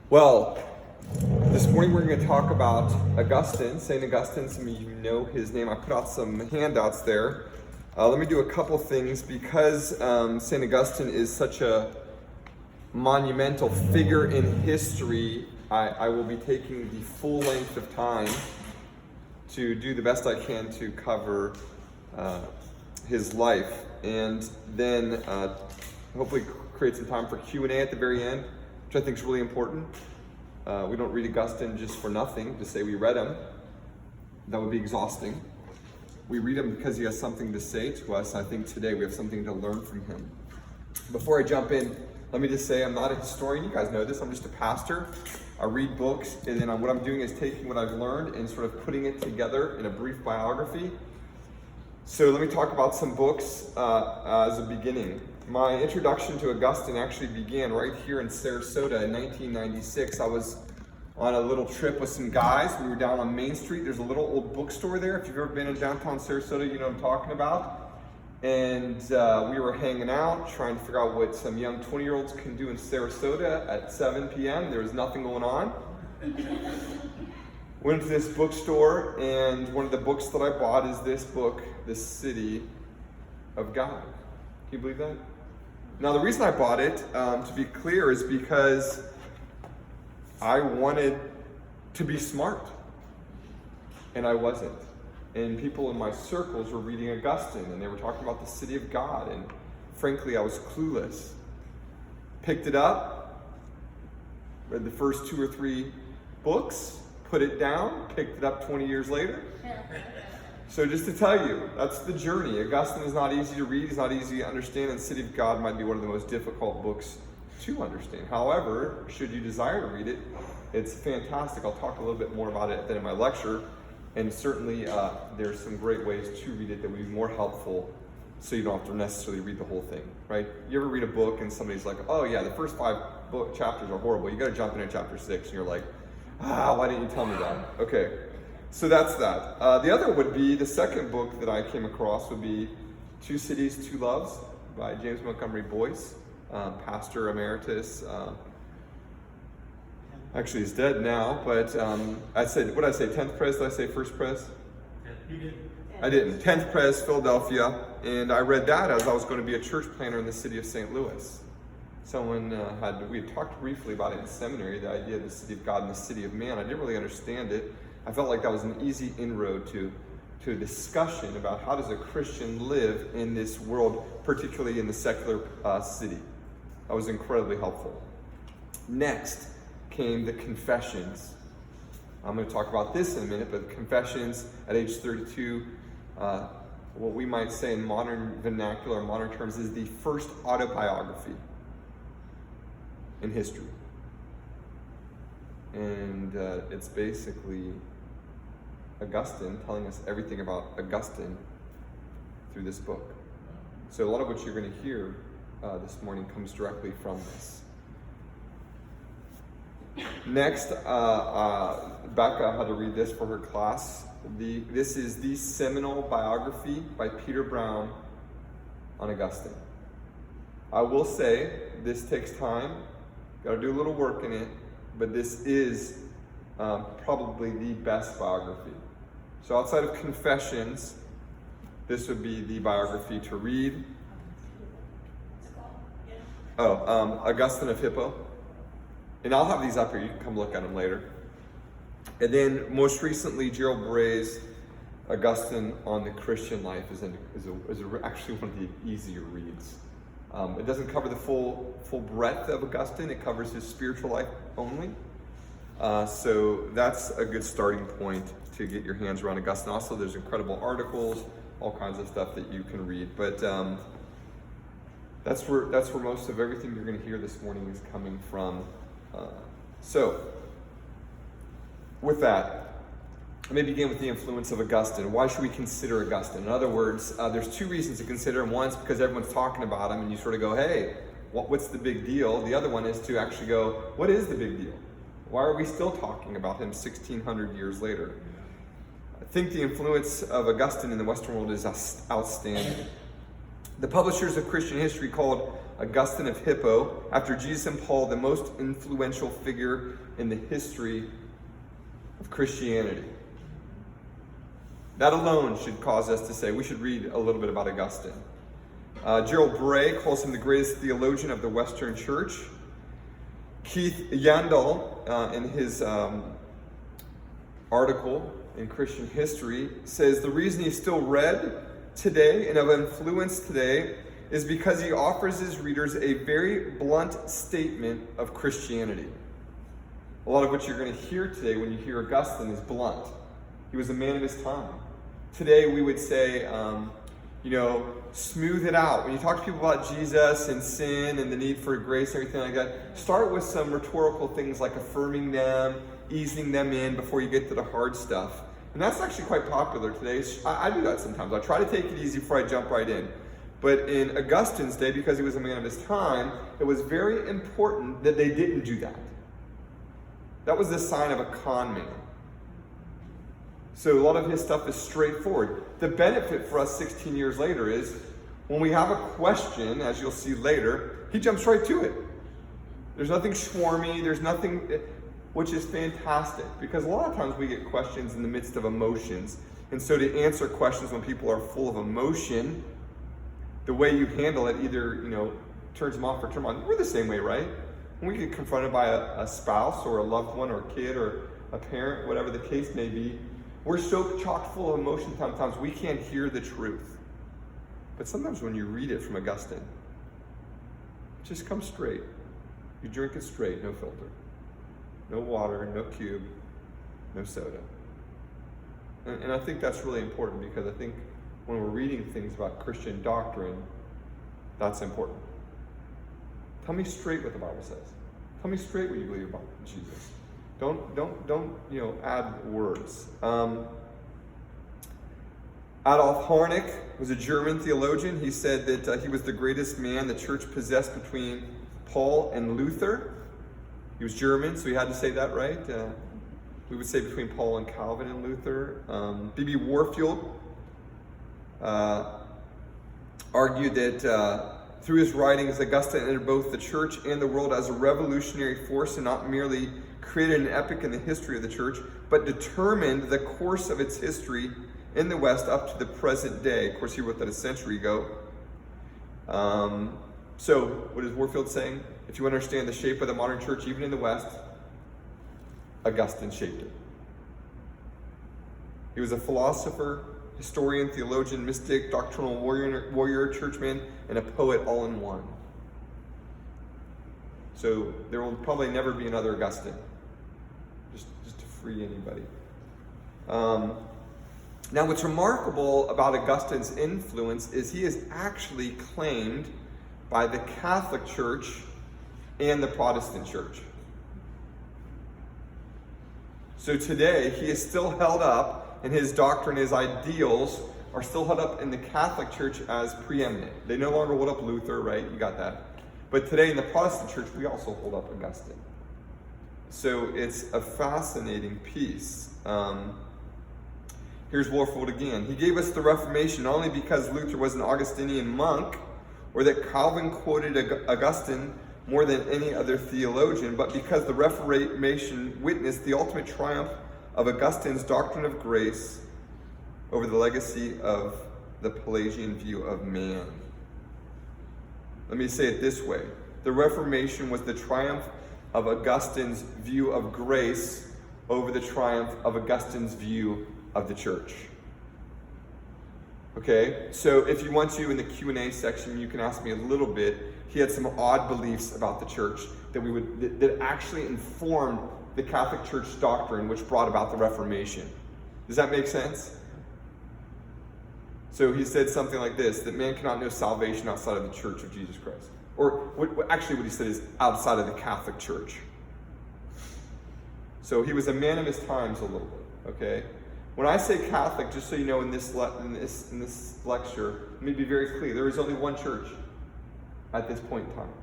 Well, this morning we're going to talk about Augustine, St. Augustine. Some of you know his name. I put out some handouts there. Let me do a couple things because St. Augustine is such a monumental figure in history. I will be taking the full length of time to do the best I can to cover his life, and then hopefully create some time for Q&A at the very end, which I think is really important. We don't read Augustine just for nothing, to say we read him. That would be exhausting. We read him because he has something to say to us. I think today we have something to learn from him. Before I jump in, let me just say I'm not a historian. You guys know this. I'm just a pastor. I read books, and then what I'm doing is taking what I've learned and sort of putting it together in a brief biography. So let me talk about some books as a beginning. My introduction to Augustine actually began right here in Sarasota in 1996. I was on a little trip with some guys. We were down on Main Street. There's a little old bookstore there. If you've ever been in downtown Sarasota, you know what I'm talking about. And we were hanging out, trying to figure out what some young 20-year-olds can do in Sarasota at 7 p.m. There was nothing going on. Went to this bookstore, and one of the books that I bought is this book, The City of God. Can you believe that? Now, the reason I bought it, to be clear, is because I wanted to be smart, and I wasn't. And people in my circles were reading Augustine, and they were talking about the city of God, and frankly, I was clueless. Picked it up, read the first 2 or 3 books, put it down, picked it up 20 years later. So just to tell you, that's the journey. Augustine is not easy to read, he's not easy to understand, and City of God might be one of the most difficult books to understand. However, should you desire to read it, it's fantastic. I'll talk a little bit more about it then in my lecture, and certainly there's some great ways to read it that would be more helpful so you don't have to necessarily read the whole thing, right? You ever read a book and somebody's like, oh yeah, the first 5 chapters are horrible, you gotta jump into chapter 6, and you're like, why didn't you tell me that? Okay. So that's that. The other would be, the second book that I came across would be Two Cities, Two Loves by James Montgomery Boyce, pastor emeritus. Actually, he's dead now, but I said, what did I say, 10th Pres? Did I say first Pres? You did. I didn't. 10th Pres, Philadelphia, and I read that as I was going to be a church planter in the city of St. Louis. We had talked briefly about it in seminary, the idea of the city of God and the city of man. I didn't really understand it. I felt like that was an easy inroad to a discussion about how does a Christian live in this world, particularly in the secular city. That was incredibly helpful. Next came the Confessions. I'm going to talk about this in a minute, but the Confessions at age 32, what we might say in modern vernacular, modern terms, is the first autobiography in history. And it's basically Augustine telling us everything about Augustine through this book. So a lot of what you're going to hear this morning comes directly from this. Next, Becca had to read this for her class. This is the seminal biography by Peter Brown on Augustine. I will say, this takes time. Got to do a little work in it, but this is probably the best biography. So outside of Confessions, this would be the biography to read. Augustine of Hippo. And I'll have these up here, you can come look at them later. And then most recently, Gerald Bray's Augustine on the Christian Life is actually one of the easier reads. It doesn't cover the full breadth of Augustine, it covers his spiritual life only. So that's a good starting point to get your hands around Augustine. Also, there's incredible articles, all kinds of stuff that you can read. But that's where most of everything you're going to hear this morning is coming from. So, with that, let me begin with the influence of Augustine. Why should we consider Augustine? In other words, there's 2 reasons to consider him. One's because everyone's talking about him and you sort of go, hey, what's the big deal? The other one is to actually go, what is the big deal? Why are we still talking about him 1,600 years later? I think the influence of Augustine in the Western world is outstanding. The publishers of Christian history called Augustine of Hippo, after Jesus and Paul, the most influential figure in the history of Christianity. That alone should cause us to say we should read a little bit about Augustine. Gerald Bray calls him the greatest theologian of the Western Church. Keith Yandel, in his article in Christian History, says the reason he's still read today and of influence today is because he offers his readers a very blunt statement of Christianity. A lot of what you're going to hear today when you hear Augustine is blunt. He was a man of his time. Today we would say, smooth it out. When you talk to people about Jesus and sin and the need for grace and everything like that, start with some rhetorical things like affirming them, easing them in before you get to the hard stuff. And that's actually quite popular today. I do that sometimes. I try to take it easy before I jump right in. But in Augustine's day, because he was a man of his time, it was very important that they didn't do that. That was the sign of a con man. So a lot of his stuff is straightforward. The benefit for us 16 years later is when we have a question, as you'll see later, he jumps right to it. There's nothing schwarmy, there's nothing, which is fantastic, because a lot of times we get questions in the midst of emotions. And so to answer questions when people are full of emotion, the way you handle it either, turns them off or turns them on. We're the same way, right? When we get confronted by a spouse or a loved one or a kid or a parent, whatever the case may be, we're so chock full of emotion sometimes we can't hear the truth. But sometimes when you read it from Augustine, it just comes straight. You drink it straight, no filter. No water, no cube, no soda. And I think that's really important, because I think when we're reading things about Christian doctrine, that's important. Tell me straight what the Bible says. Tell me straight what you believe about Jesus. Don't add words. Adolf Harnack was a German theologian. He said that he was the greatest man the church possessed between Paul and Luther. He was German, so he had to say that right. We would say between Paul and Calvin and Luther. B.B. Warfield argued that through his writings, Augustine entered both the church and the world as a revolutionary force, and not merely created an epoch in the history of the church, but determined the course of its history in the West up to the present day. Of course, he wrote that a century ago. So, what is Warfield saying? If you understand the shape of the modern church, even in the West, Augustine shaped it. He was a philosopher, historian, theologian, mystic, doctrinal warrior, churchman, and a poet all in one. So there will probably never be another Augustine, just to free anybody. Now what's remarkable about Augustine's influence is he is actually claimed by the Catholic Church and the Protestant Church. So today he is still held up, and his doctrine, his ideals are still held up in the Catholic Church as preeminent. They no longer hold up Luther, right? You got that. But today in the Protestant Church, we also hold up Augustine. So it's a fascinating piece. Here's Warfield again. He gave us the Reformation not only because Luther was an Augustinian monk, or that Calvin quoted Augustine more than any other theologian, but because the Reformation witnessed the ultimate triumph of Augustine's doctrine of grace over the legacy of the Pelagian view of man. Let me say it this way. The Reformation was the triumph of Augustine's view of grace over the triumph of Augustine's view of the church. Okay, so if you want to, in the Q&A section, you can ask me a little bit. He had some odd beliefs about the church that actually informed the Catholic Church doctrine, which brought about the Reformation. Does that make sense? So he said something like this, that man cannot know salvation outside of the Church of Jesus Christ. Or what he said is outside of the Catholic Church. So he was a man of his times a little bit, okay? When I say Catholic, just so you know, in this lecture, let me be very clear. There is only one church at this point in time.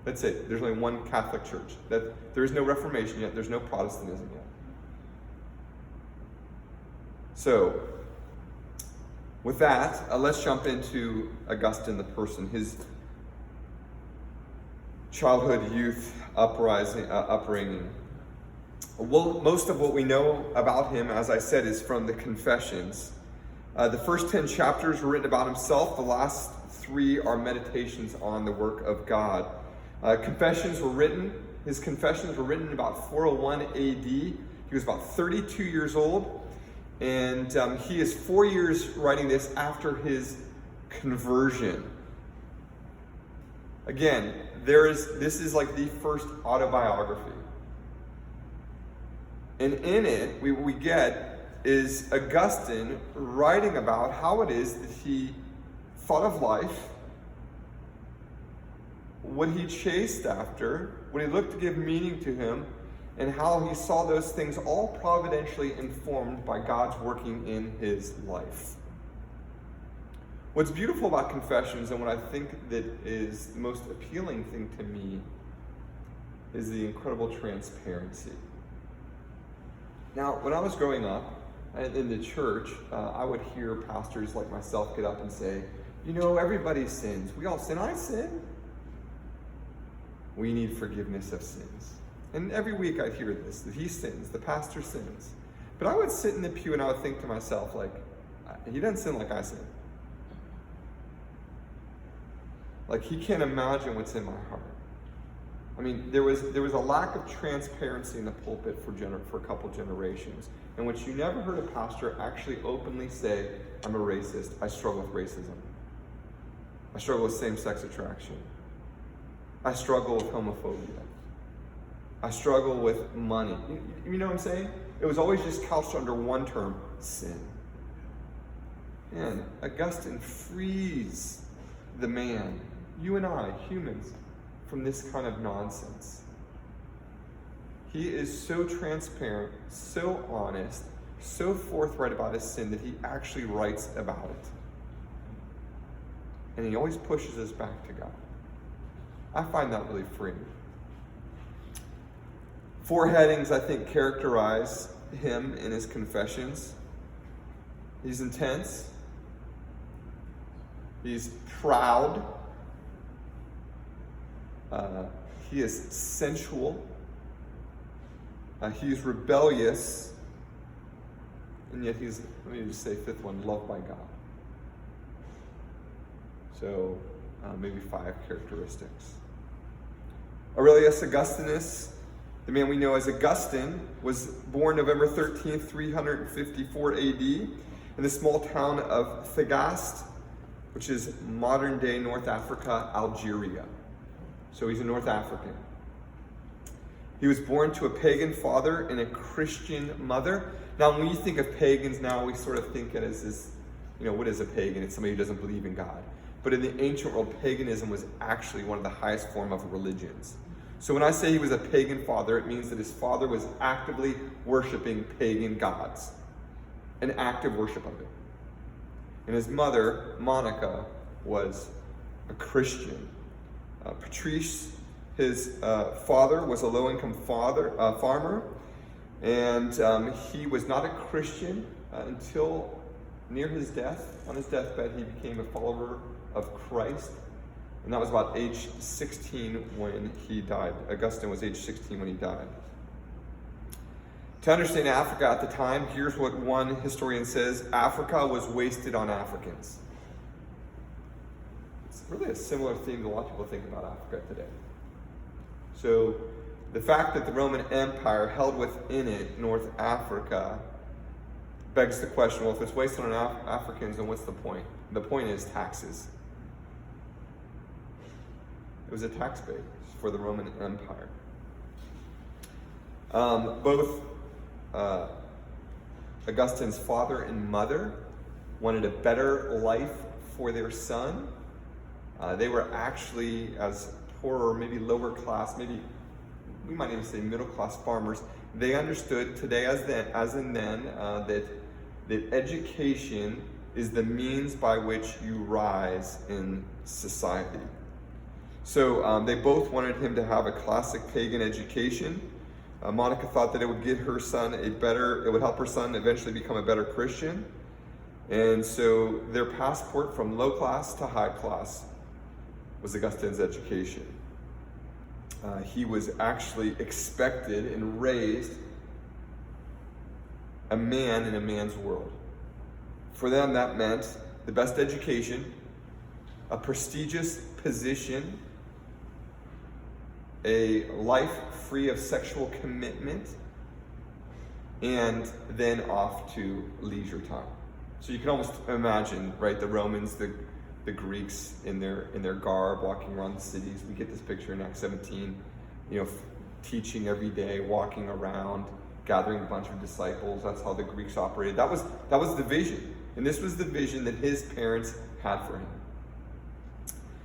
That's it. There's only one Catholic Church. There is no Reformation yet. There's no Protestantism yet. So, with that, let's jump into Augustine the person, his childhood, youth, upbringing. Well, most of what we know about him, as I said, is from the Confessions. The first 10 chapters were written about himself. The last 3 are meditations on the work of God. His confessions were written in about 401 AD. He was about 32 years old. And he is 4 years writing this after his conversion. Again, this is like the first autobiography. And in it, what we get is Augustine writing about how it is that he thought of life, what he chased after, what he looked to give meaning to him, and how he saw those things all providentially informed by God's working in his life. What's beautiful about Confessions, and what I think that is the most appealing thing to me, is the incredible transparency. Now, when I was growing up in the church, I would hear pastors like myself get up and say, everybody sins. We all sin. I sin. We need forgiveness of sins. And every week I'd hear this, that he sins, the pastor sins. But I would sit in the pew and I would think to myself, like, he doesn't sin like I sin. Like, he can't imagine what's in my heart. I mean, there was a lack of transparency in the pulpit for a couple generations, in which you never heard a pastor actually openly say, I'm a racist, I struggle with racism. I struggle with same-sex attraction. I struggle with homophobia. I struggle with money. You know what I'm saying? It was always just couched under one term, sin. And Augustine frees the man, you and I, humans, from this kind of nonsense. He is so transparent, so honest, so forthright about his sin that he actually writes about it. And he always pushes us back to God. I find that really freeing. 4 headings, I think, characterize him in his Confessions. He's intense. He's proud. He is sensual. He's rebellious. And yet he's, let me just say 5th one, loved by God. So maybe 5 characteristics. Aurelius Augustinus, the man we know as Augustine, was born November 13th, 354 AD in the small town of Thagaste, which is modern-day North Africa, Algeria. So he's a North African. He was born to a pagan father and a Christian mother. Now, when you think of pagans now, we sort of think it as this, what is a pagan? It's somebody who doesn't believe in God. But in the ancient world, paganism was actually one of the highest form of religions. So when I say he was a pagan father, it means that his father was actively worshiping pagan gods. An active worship of it. And his mother, Monica, was a Christian. Patrice, his father, was a low-income farmer, and he was not a Christian until near his death. On his deathbed, he became a follower of Christ, and that was about age 16 when he died. Augustine was age 16 when he died. To understand Africa at the time, here's what one historian says: Africa was wasted on Africans. It's really a similar theme that a lot of people think about Africa today. So the fact that the Roman Empire held within it North Africa begs the question, well, if it's wasted on Africans, then what's the point? The point is taxes. It was a tax base for the Roman Empire. Both Augustine's father and mother wanted a better life for their son. They were actually, as poorer, maybe lower class, maybe we might even say middle class farmers. They understood today as in then that education is the means by which you rise in society. So they both wanted him to have a classic pagan education. Monica thought that it would get her son it would help her son eventually become a better Christian. And so their passport from low class to high class was Augustine's education. He was actually expected and raised a man in a man's world. For them, that meant the best education, a prestigious position, a life free of sexual commitment, and then off to leisure time. So you can almost imagine, right, the Romans, the Greeks in their garb, walking around the cities. We get this picture in Acts 17, teaching every day, walking around, gathering a bunch of disciples. That's how the Greeks operated. That was the vision. And this was the vision that his parents had for him.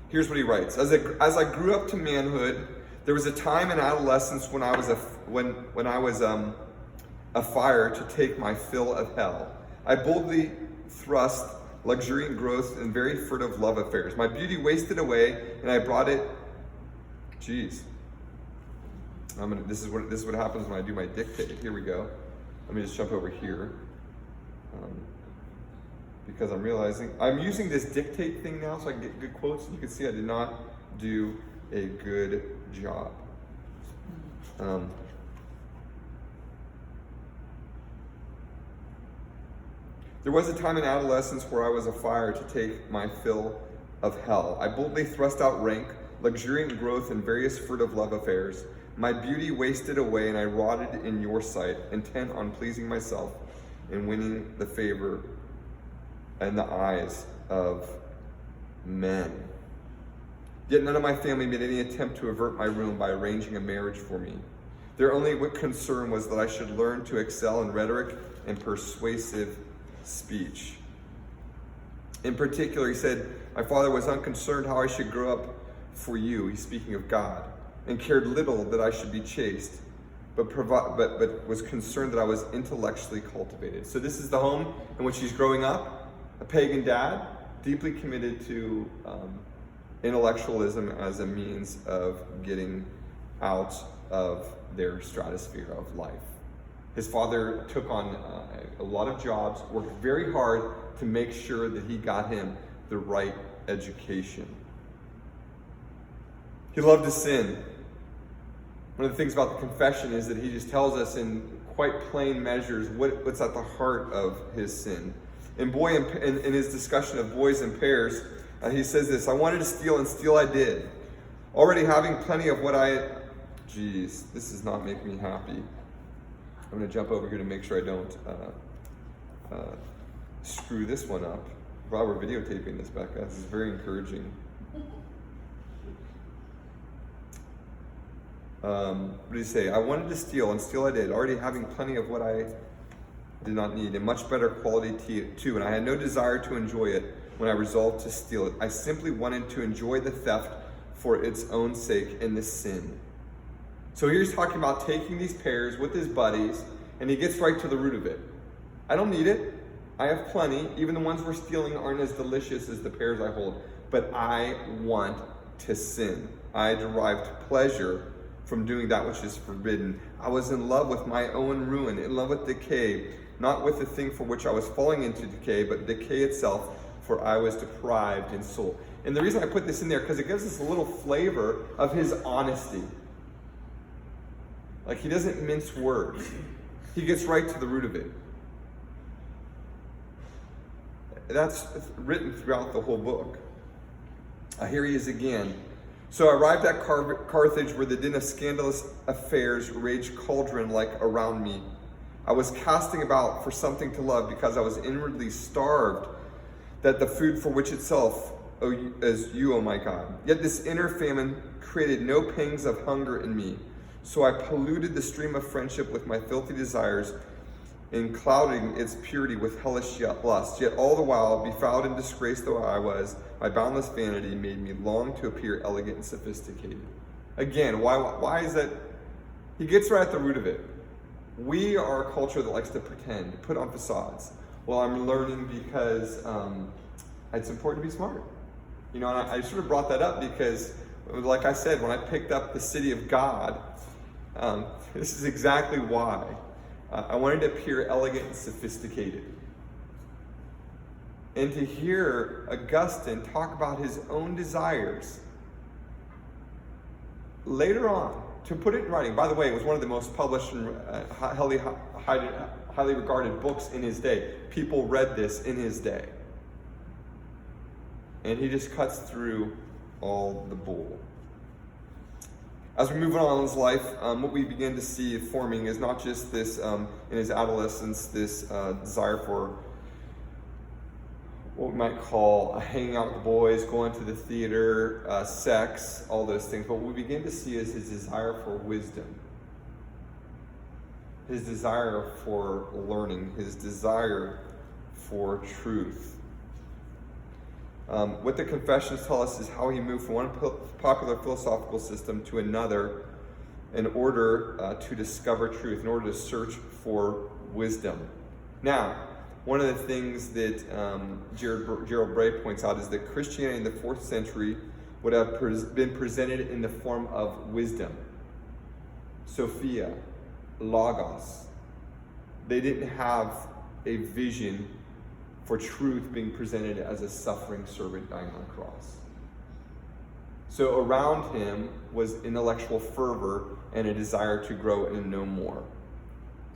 Here's what he writes. As I grew up to manhood, there was a time in adolescence when I was a fire to take my fill of hell. I boldly thrust luxuriant growth and very furtive love affairs. My beauty wasted away, and I brought it. This is what happens when I do my dictate. Here we go. Let me just jump over here. Because I'm realizing I'm using this dictate thing now so I can get good quotes. You can see I did not do a good job. There was a time in adolescence where I was a fire to take my fill of hell. I boldly thrust out rank, luxuriant growth, and various furtive love affairs. My beauty wasted away, and I rotted in your sight, intent on pleasing myself and winning the favor and the eyes of men. Yet none of my family made any attempt to avert my ruin by arranging a marriage for me. Their only concern was that I should learn to excel in rhetoric and persuasive speech. In particular, he said, my father was unconcerned how I should grow up for you, he's speaking of God, and cared little that I should be chaste, but was concerned that I was intellectually cultivated. So this is the home in which he's growing up. A pagan dad, deeply committed to intellectualism as a means of getting out of their stratosphere of life. His father took on a lot of jobs, worked very hard to make sure that he got him the right education. He loved to sin. One of the things about the confession is that he just tells us in quite plain measures what's at the heart of his sin. In his discussion of boys in pairs, he says this, I wanted to steal, and steal I did. Already having plenty of what this does not make me happy. I'm going to jump over here to make sure I don't screw this one up. While we're videotaping this, Becca, this is very encouraging. What did he say? I wanted to steal, and steal I did, already having plenty of what I did not need, and much better quality too, and I had no desire to enjoy it when I resolved to steal it. I simply wanted to enjoy the theft for its own sake and the sin. So here he's talking about taking these pears with his buddies, and he gets right to the root of it. I don't need it. I have plenty. Even the ones we're stealing aren't as delicious as the pears I hold, but I want to sin. I derived pleasure from doing that which is forbidden. I was in love with my own ruin, in love with decay, not with the thing for which I was falling into decay, but decay itself, for I was deprived in soul. And the reason I put this in there, because it gives us a little flavor of his honesty. Like, he doesn't mince words. He gets right to the root of it. That's written throughout the whole book. Here he is again. So I arrived at Carthage, where the din of scandalous affairs raged cauldron-like around me. I was casting about for something to love, because I was inwardly starved, that the food for which itself is you, O my God. Yet this inner famine created no pangs of hunger in me. So I polluted the stream of friendship with my filthy desires, in clouding its purity with hellish lust. Yet all the while, befouled and disgraced though I was, my boundless vanity made me long to appear elegant and sophisticated. Again, why is that? He gets right at the root of it. We are a culture that likes to pretend, put on facades. Well, I'm learning because it's important to be smart. And I sort of brought that up because, like I said, when I picked up the City of God, this is exactly why. I wanted to appear elegant and sophisticated. And to hear Augustine talk about his own desires later on, to put it in writing, by the way, it was one of the most published and highly regarded books in his day. People read this in his day. And he just cuts through all the bull. As we move on in his life, what we begin to see forming is not just this, in his adolescence, this desire for what we might call hanging out with the boys, going to the theater, sex, all those things. But what we begin to see is his desire for wisdom, his desire for learning, his desire for truth. What the Confessions tell us is how he moved from one popular philosophical system to another in order to discover truth, in order to search for wisdom. Now, one of the things that Gerald Bray points out is that Christianity in the 4th century would have been presented in the form of wisdom. Sophia, Logos. They didn't have a vision for truth being presented as a suffering servant dying on a cross. So around him was intellectual fervor and a desire to grow and know more.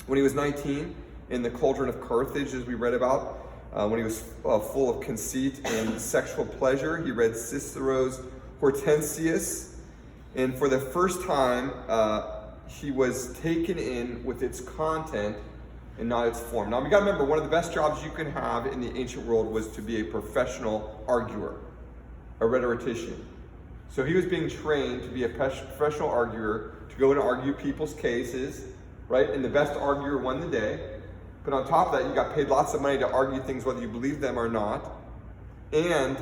When he was 19, in the cauldron of Carthage, as we read about, when he was full of conceit and sexual pleasure, he read Cicero's Hortensius, and for the first time, he was taken in with its content and not its form. Now, we got to remember, one of the best jobs you can have in the ancient world was to be a professional arguer, a rhetorician. So he was being trained to be a professional arguer, to go and argue people's cases, right? And the best arguer won the day. But on top of that, you got paid lots of money to argue things whether you believe them or not. And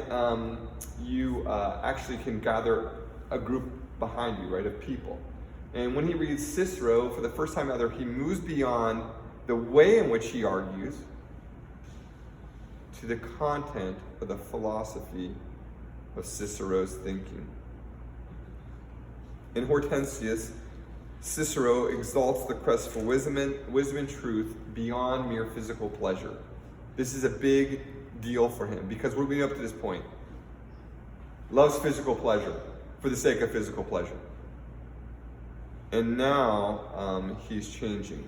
you actually can gather a group behind you, right, of people. And when he reads Cicero, for the first time ever, he moves beyond the way in which he argues to the content of the philosophy of Cicero's thinking. In Hortensius, Cicero exalts the quest for wisdom and truth beyond mere physical pleasure. This is a big deal for him because what do we know up to this point? Loves physical pleasure for the sake of physical pleasure. And now he's changing.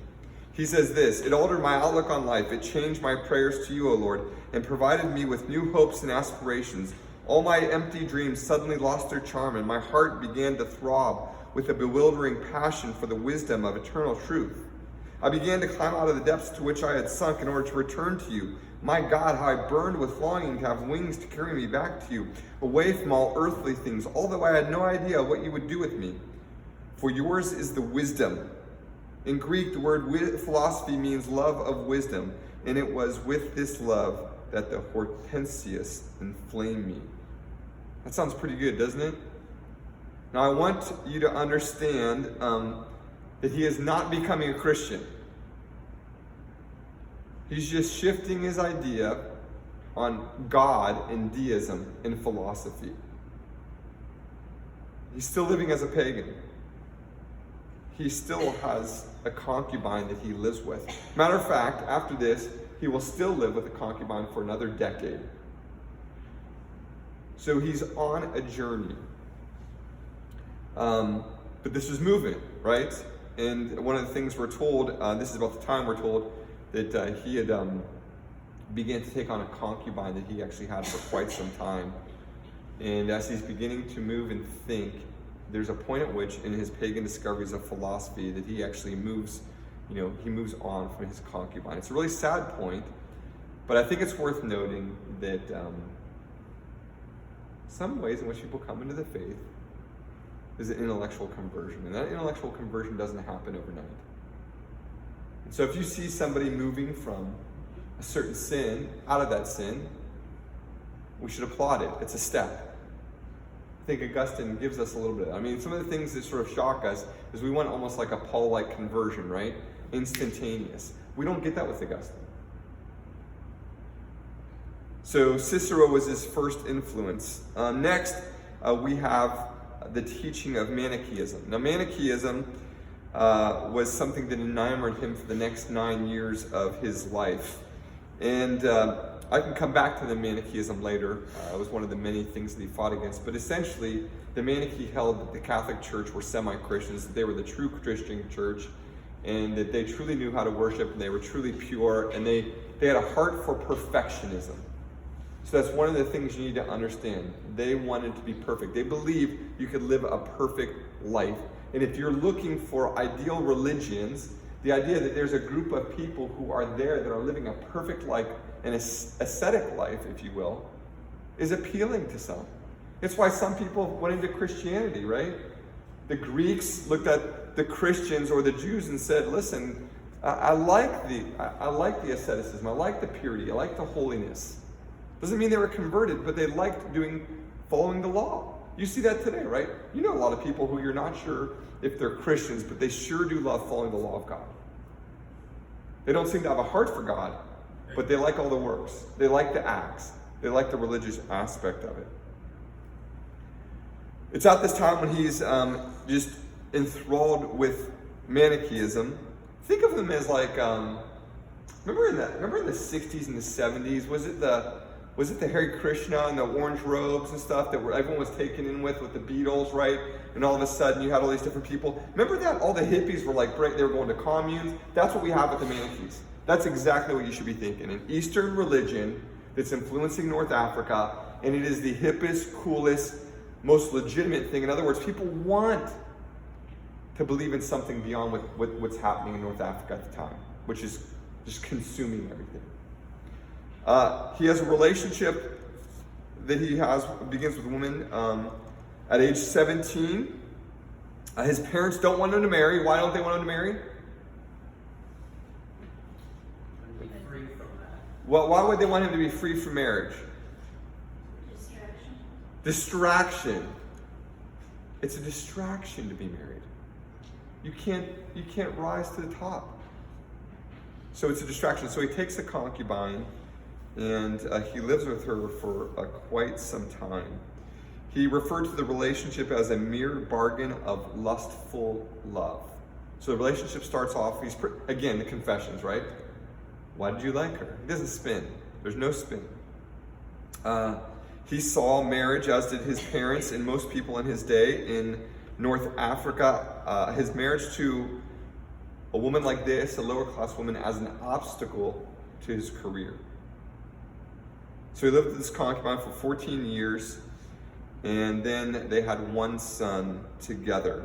He says this: "It altered my outlook on life. It changed my prayers to you, O Lord, and provided me with new hopes and aspirations. All my empty dreams suddenly lost their charm, and my heart began to throb with a bewildering passion for the wisdom of eternal truth. I began to climb out of the depths to which I had sunk in order to return to you. My God, how I burned with longing to have wings to carry me back to you, away from all earthly things, although I had no idea what you would do with me. For yours is the wisdom." In Greek, the word philosophy means love of wisdom, and it was with this love that the Hortensius inflamed me. That sounds pretty good, doesn't it? Now, I want you to understand that he is not becoming a Christian. He's just shifting his idea on God and deism in philosophy. He's still living as a pagan. He still has a concubine that he lives with. Matter of fact, after this, he will still live with a concubine for another decade. So he's on a journey. But this is movement, right? And one of the things we're told, this is about the time we're told, that he had began to take on a concubine that he actually had for quite some time. And as he's beginning to move and think, there's a point at which in his pagan discoveries of philosophy that he actually moves, he moves on from his concubine. It's a really sad point, but I think it's worth noting that some ways in which people come into the faith is an intellectual conversion, and that intellectual conversion doesn't happen overnight. And so if you see somebody moving from a certain sin out of that sin, we should applaud it. It's a step. I think Augustine gives us a little bit. I mean, some of the things that sort of shock us is we want almost like a Paul-like conversion, right? Instantaneous. We don't get that with Augustine. So Cicero was his first influence. Next, we have the teaching of Manichaeism. Now, Manichaeism was something that enamored him for the next 9 years of his life. And I can come back to the Manichaeism later. It was one of the many things that he fought against. But essentially, The Manichae held that the Catholic Church were semi-Christians, that they were the true Christian church, and that they truly knew how to worship, and they were truly pure, and they had a heart for perfectionism. So that's one of the things you need to understand. They wanted to be perfect. They believed you could live a perfect life. And if you're looking for ideal religions, the idea that there's a group of people who are there that are living a perfect life, an ascetic life, if you will, is appealing to some. It's why some people went into Christianity, right? The Greeks looked at the Christians or the Jews and said, listen, I like the asceticism, I like the purity, I like the holiness. Doesn't mean they were converted, but they liked following the law. You see that today, right? You know a lot of people who you're not sure if they're Christians, but they sure do love following the law of God. They don't seem to have a heart for God, but they like all the works. They like the acts. They like the religious aspect of it. It's at this time when he's just enthralled with Manichaeism. Think of them as like, remember in the 60s and the 70s, was it the Hare Krishna and the orange robes and stuff that everyone was taken in with the Beatles, right? And all of a sudden you had all these different people. Remember that? All the hippies were like, they were going to communes. That's what we have with the Manichaees. That's exactly what you should be thinking. An Eastern religion that's influencing North Africa, and it is the hippest, coolest, most legitimate thing. In other words, people want to believe in something beyond what's happening in North Africa at the time, which is just consuming everything. He has a relationship that begins with a woman at age 17. His parents don't want him to marry. Why don't they want him to marry? Well, why would they want him to be free from marriage? Distraction. It's a distraction to be married. You can't rise to the top. So it's a distraction. So he takes a concubine and he lives with her for quite some time. He referred to the relationship as a mere bargain of lustful love. So the relationship starts off, again, the confessions, right? Why did you like her? He doesn't spin. There's no spin. He saw marriage, as did his parents and most people in his day in North Africa. His marriage to a woman like this, a lower class woman, as an obstacle to his career. So he lived with this concubine for 14 years, and then they had one son together.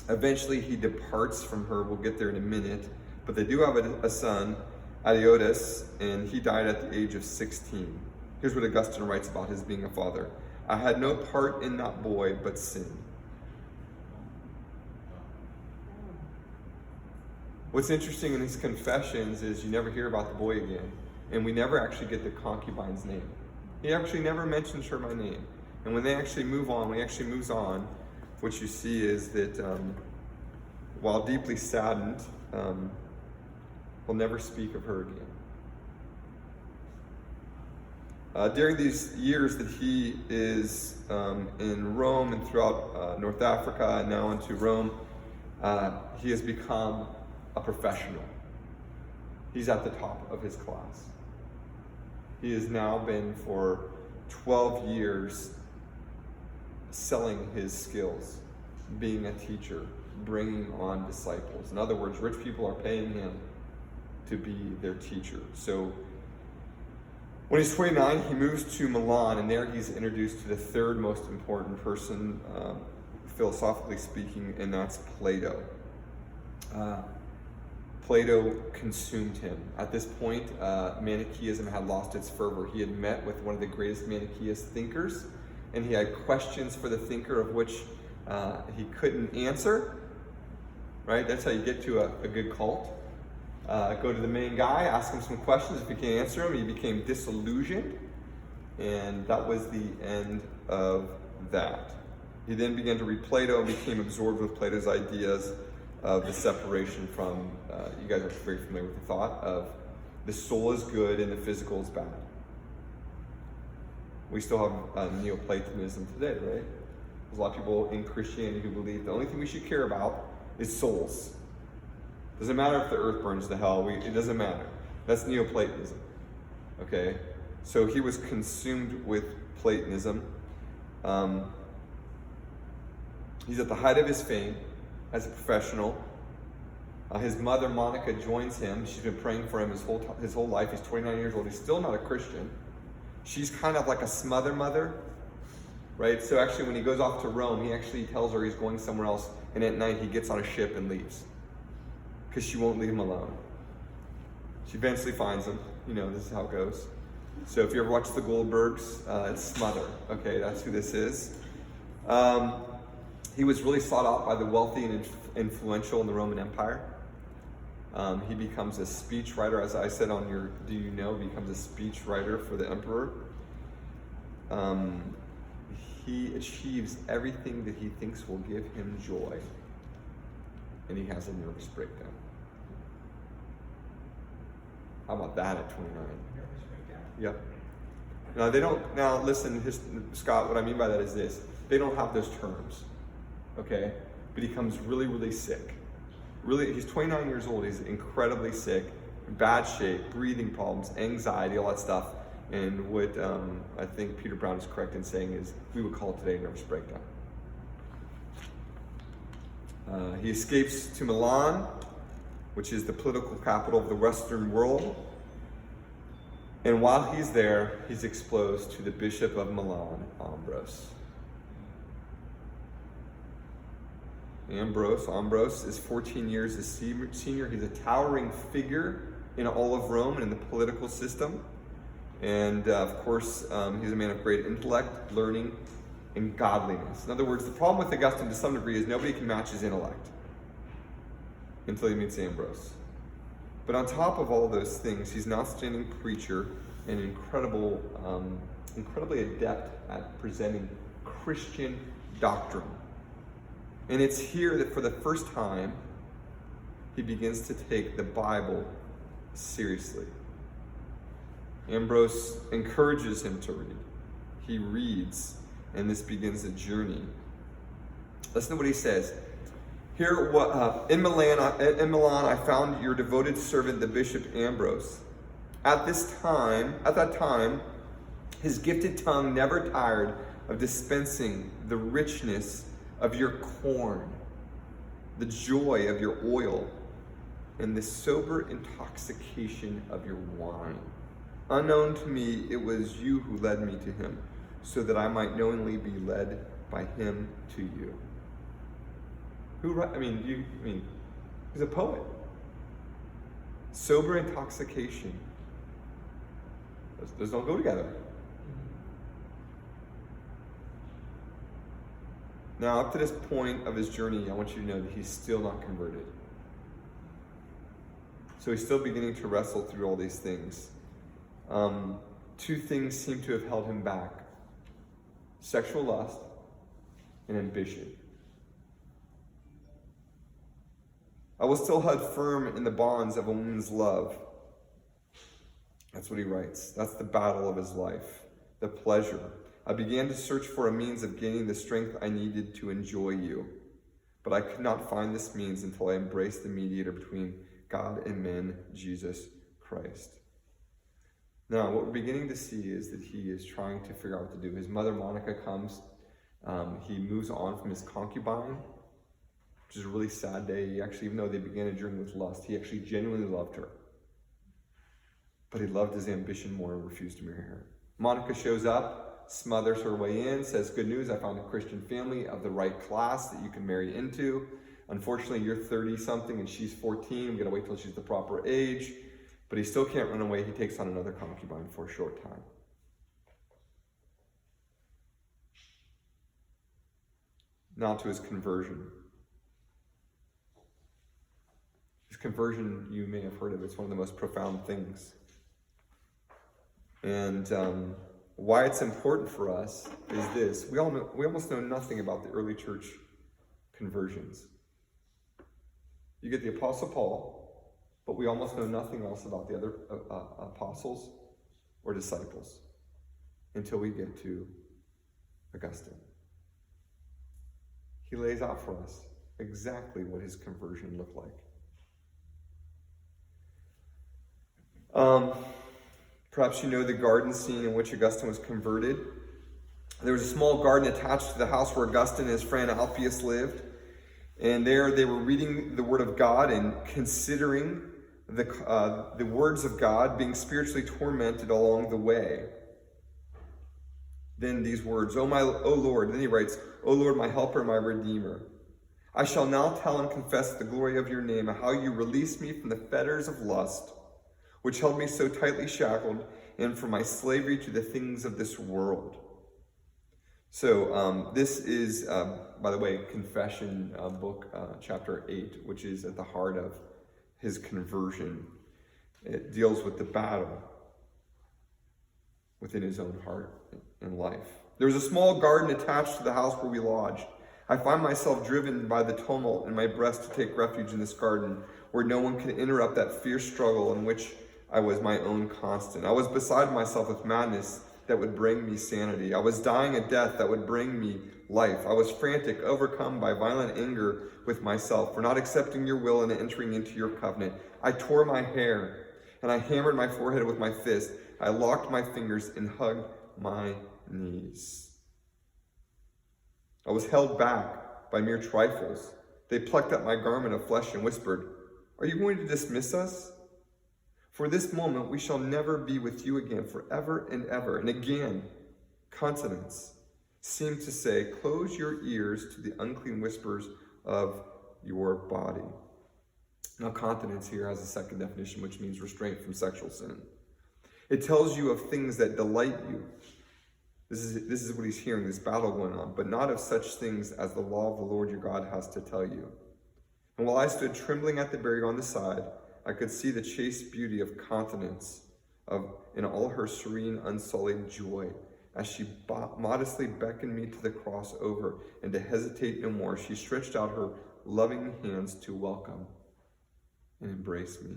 Eventually he departs from her. We'll get there in a minute. But they do have a son, Adiotis, and he died at the age of 16. Here's what Augustine writes about his being a father. I had no part in that boy but sin. What's interesting in his confessions is you never hear about the boy again. And we never actually get the concubine's name. He actually never mentions her by name. And when he actually moves on, what you see is that while deeply saddened, he'll never speak of her again. During these years that he is in Rome and throughout North Africa and now into Rome, he has become a professional. He's at the top of his class. He has now been for 12 years selling his skills, being a teacher, bringing on disciples. In other words, rich people are paying him to be their teacher. So when he's 29, he moves to Milan, and there he's introduced to the third most important person, philosophically speaking, and that's Plato. Plato consumed him. At this point, Manichaeism had lost its fervor. He had met with one of the greatest Manichaeist thinkers, and he had questions for the thinker of which he couldn't answer. Right? That's how you get to a good cult. Go to the main guy, ask him some questions. If he can't answer them, he became disillusioned, and that was the end of that. He then began to read Plato and became absorbed with Plato's ideas of the separation from, you guys are very familiar with the thought of the soul is good and the physical is bad. We still have Neoplatonism today, right? There's a lot of people in Christianity who believe the only thing we should care about is souls. Doesn't matter if the earth burns to hell, it doesn't matter. That's Neoplatonism, okay? So he was consumed with Platonism. He's at the height of his fame as a professional. His mother, Monica, joins him. She's been praying for him his whole life. He's 29 years old. He's still not a Christian. She's kind of like a smother mother, right? So actually, when he goes off to Rome, he actually tells her he's going somewhere else, and at night he gets on a ship and leaves because she won't leave him alone. She eventually finds him. You know, this is how it goes. So if you ever watch the Goldbergs, it's Smother. Okay, that's who this is. He was really sought out by the wealthy and influential in the Roman Empire. He becomes a speechwriter, as I said on your Do You Know, becomes a speechwriter for the emperor. He achieves everything that he thinks will give him joy, and he has a nervous breakdown. How about that at 29? Nervous breakdown. Yep. Now listen, Scott, what I mean by that is this. They don't have those terms, okay? But he comes really, really sick. He's 29 years old, he's incredibly sick, in bad shape, breathing problems, anxiety, all that stuff. And what I think Peter Brown is correct in saying is, we would call it today a nervous breakdown. He escapes to Milan, which is the political capital of the Western world. And while he's there, he's exposed to the Bishop of Milan, Ambrose. Ambrose is 14 years his senior. He's a towering figure in all of Rome and in the political system. And of course, he's a man of great intellect, learning, and godliness. In other words, the problem with Augustine to some degree is nobody can match his intellect until he meets Ambrose. But on top of all those things, he's an outstanding preacher and incredibly adept at presenting Christian doctrine. And it's here that for the first time, he begins to take the Bible seriously. Ambrose encourages him to read. He reads, and this begins a journey. Listen to what he says. Here, in Milan, I found your devoted servant, the Bishop Ambrose. At that time, his gifted tongue never tired of dispensing the richness of your corn, the joy of your oil, and the sober intoxication of your wine. Unknown to me, it was you who led me to him, so that I might knowingly be led by him to you. He's a poet. Sober intoxication. Those don't go together. Now, up to this point of his journey, I want you to know that he's still not converted. So he's still beginning to wrestle through all these things. Two things seem to have held him back: sexual lust and ambition. I was still held firm in the bonds of a woman's love. That's what he writes. That's the battle of his life, the pleasure. I began to search for a means of gaining the strength I needed to enjoy you. But I could not find this means until I embraced the mediator between God and men, Jesus Christ. Now, what we're beginning to see is that he is trying to figure out what to do. His mother, Monica, comes. He moves on from his concubine, which is a really sad day. He actually, even though they began a journey with lust, he actually genuinely loved her. But he loved his ambition more and refused to marry her. Monica shows up, smothers her way in, says, "Good news, I found a Christian family of the right class that you can marry into. Unfortunately, you're 30-something and she's 14. We gotta wait till she's the proper age." But he still can't run away. He takes on another concubine for a short time. Now to his conversion. His conversion, you may have heard of, it's one of the most profound things. And why it's important for us is this. We almost know nothing about the early church conversions. You get the Apostle Paul, but we almost know nothing else about the other apostles or disciples until we get to Augustine. He lays out for us exactly what his conversion looked like. Perhaps you know the garden scene in which Augustine was converted. There was a small garden attached to the house where Augustine and his friend Alpheus lived. And there they were reading the Word of God and considering the words of God, being spiritually tormented along the way. Then these words, O Lord, then he writes, O Lord, my helper, my redeemer. I shall now tell and confess the glory of your name, and how you released me from the fetters of lust, which held me so tightly shackled, and from my slavery to the things of this world. So this is, by the way, Confession book, chapter 8, which is at the heart of his conversion. It deals with the battle within his own heart and life. There was a small garden attached to the house where we lodged. I find myself driven by the tumult in my breast to take refuge in this garden, where no one can interrupt that fierce struggle in which I was my own constant. I was beside myself with madness that would bring me sanity. I was dying a death that would bring me life. I was frantic, overcome by violent anger with myself for not accepting your will and entering into your covenant. I tore my hair, and I hammered my forehead with my fist. I locked my fingers and hugged my knees. I was held back by mere trifles. They plucked at my garment of flesh and whispered, Are you going to dismiss us? For this moment we shall never be with you again forever and ever. And again, consonants seem to say, Close your ears to the unclean whispers of your body. Now, continence here has a second definition, which means restraint from sexual sin. It tells you of things that delight you. This is what he's hearing, this battle going on, but not of such things as the law of the Lord your God has to tell you. And while I stood trembling at the barrier on the side, I could see the chaste beauty of continence in all her serene, unsullied joy. As she modestly beckoned me to the cross over, and to hesitate no more, she stretched out her loving hands to welcome and embrace me.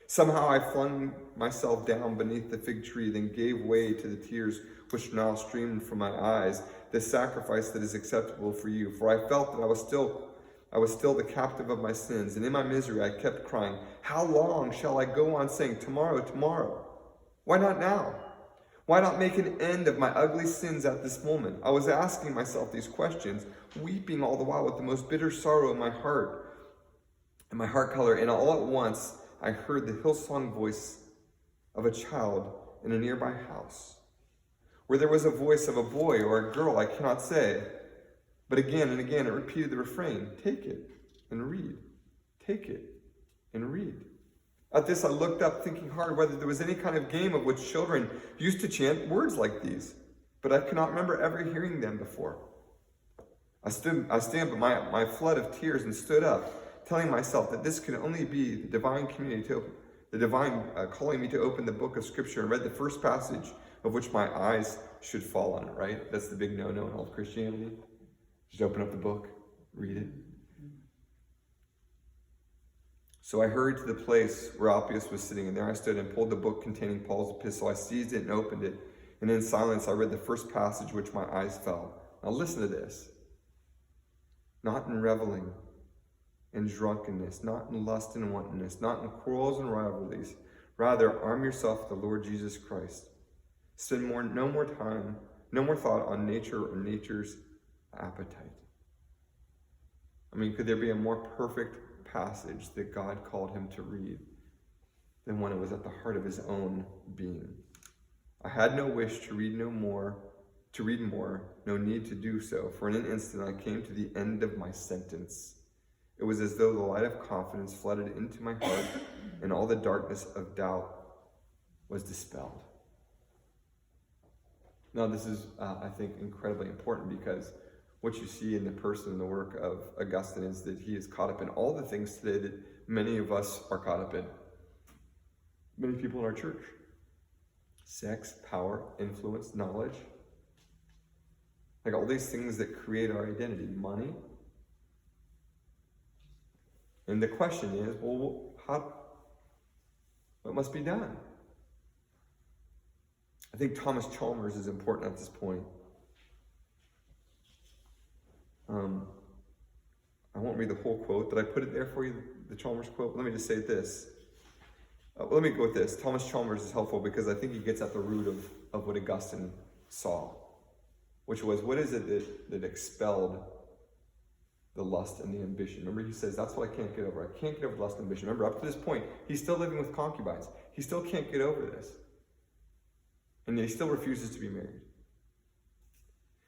Somehow I flung myself down beneath the fig tree, then gave way to the tears which now streamed from my eyes, the sacrifice that is acceptable for you. For I felt that I was still the captive of my sins, and in my misery I kept crying, How long shall I go on saying, Tomorrow, tomorrow? Why not now? Why not make an end of my ugly sins at this moment? I was asking myself these questions, weeping all the while with the most bitter sorrow in my heart color, and all at once I heard the hillsong voice of a child in a nearby house, where there was a voice of a boy or a girl, I cannot say. But again and again it repeated the refrain, Take it and read. Take it and read. At this I looked up, thinking hard whether there was any kind of game of which children used to chant words like these, but I cannot remember ever hearing them before. I stamped my flood of tears and stood up, telling myself that this could only be the divine calling me to open the book of Scripture, and read the first passage of which my eyes should fall on it, right? That's the big no-no in all of Christianity. Just open up the book, read it. So I hurried to the place where Alpheus was sitting, and there I stood and pulled the book containing Paul's epistle. I seized it and opened it, and in silence I read the first passage which my eyes fell. Now listen to this. Not in reveling and drunkenness, not in lust and wantonness, not in quarrels and rivalries. Rather, arm yourself with the Lord Jesus Christ. Spend no more thought on nature or nature's appetite. I mean, could there be a more perfect passage that God called him to read than when it was at the heart of his own being? I had no wish to read more, no need to do so, for in an instant I came to the end of my sentence. It was as though the light of confidence flooded into my heart, and all the darkness of doubt was dispelled. Now, this is, I think, incredibly important, because what you see in the person and the work of Augustine is that he is caught up in all the things today that many of us are caught up in. Many people in our church. Sex, power, influence, knowledge. Like all these things that create our identity. Money. And the question is, well, what must be done? I think Thomas Chalmers is important at this point. I won't read the whole quote. Did I put it there for you, the Chalmers quote? Let me just say this. Let me go with this. Thomas Chalmers is helpful because I think he gets at the root of what Augustine saw. which was, what is it that expelled the lust and the ambition? Remember, he says, that's what I can't get over. I can't get over lust and ambition. Remember, up to this point, he's still living with concubines. He still can't get over this. And he still refuses to be married.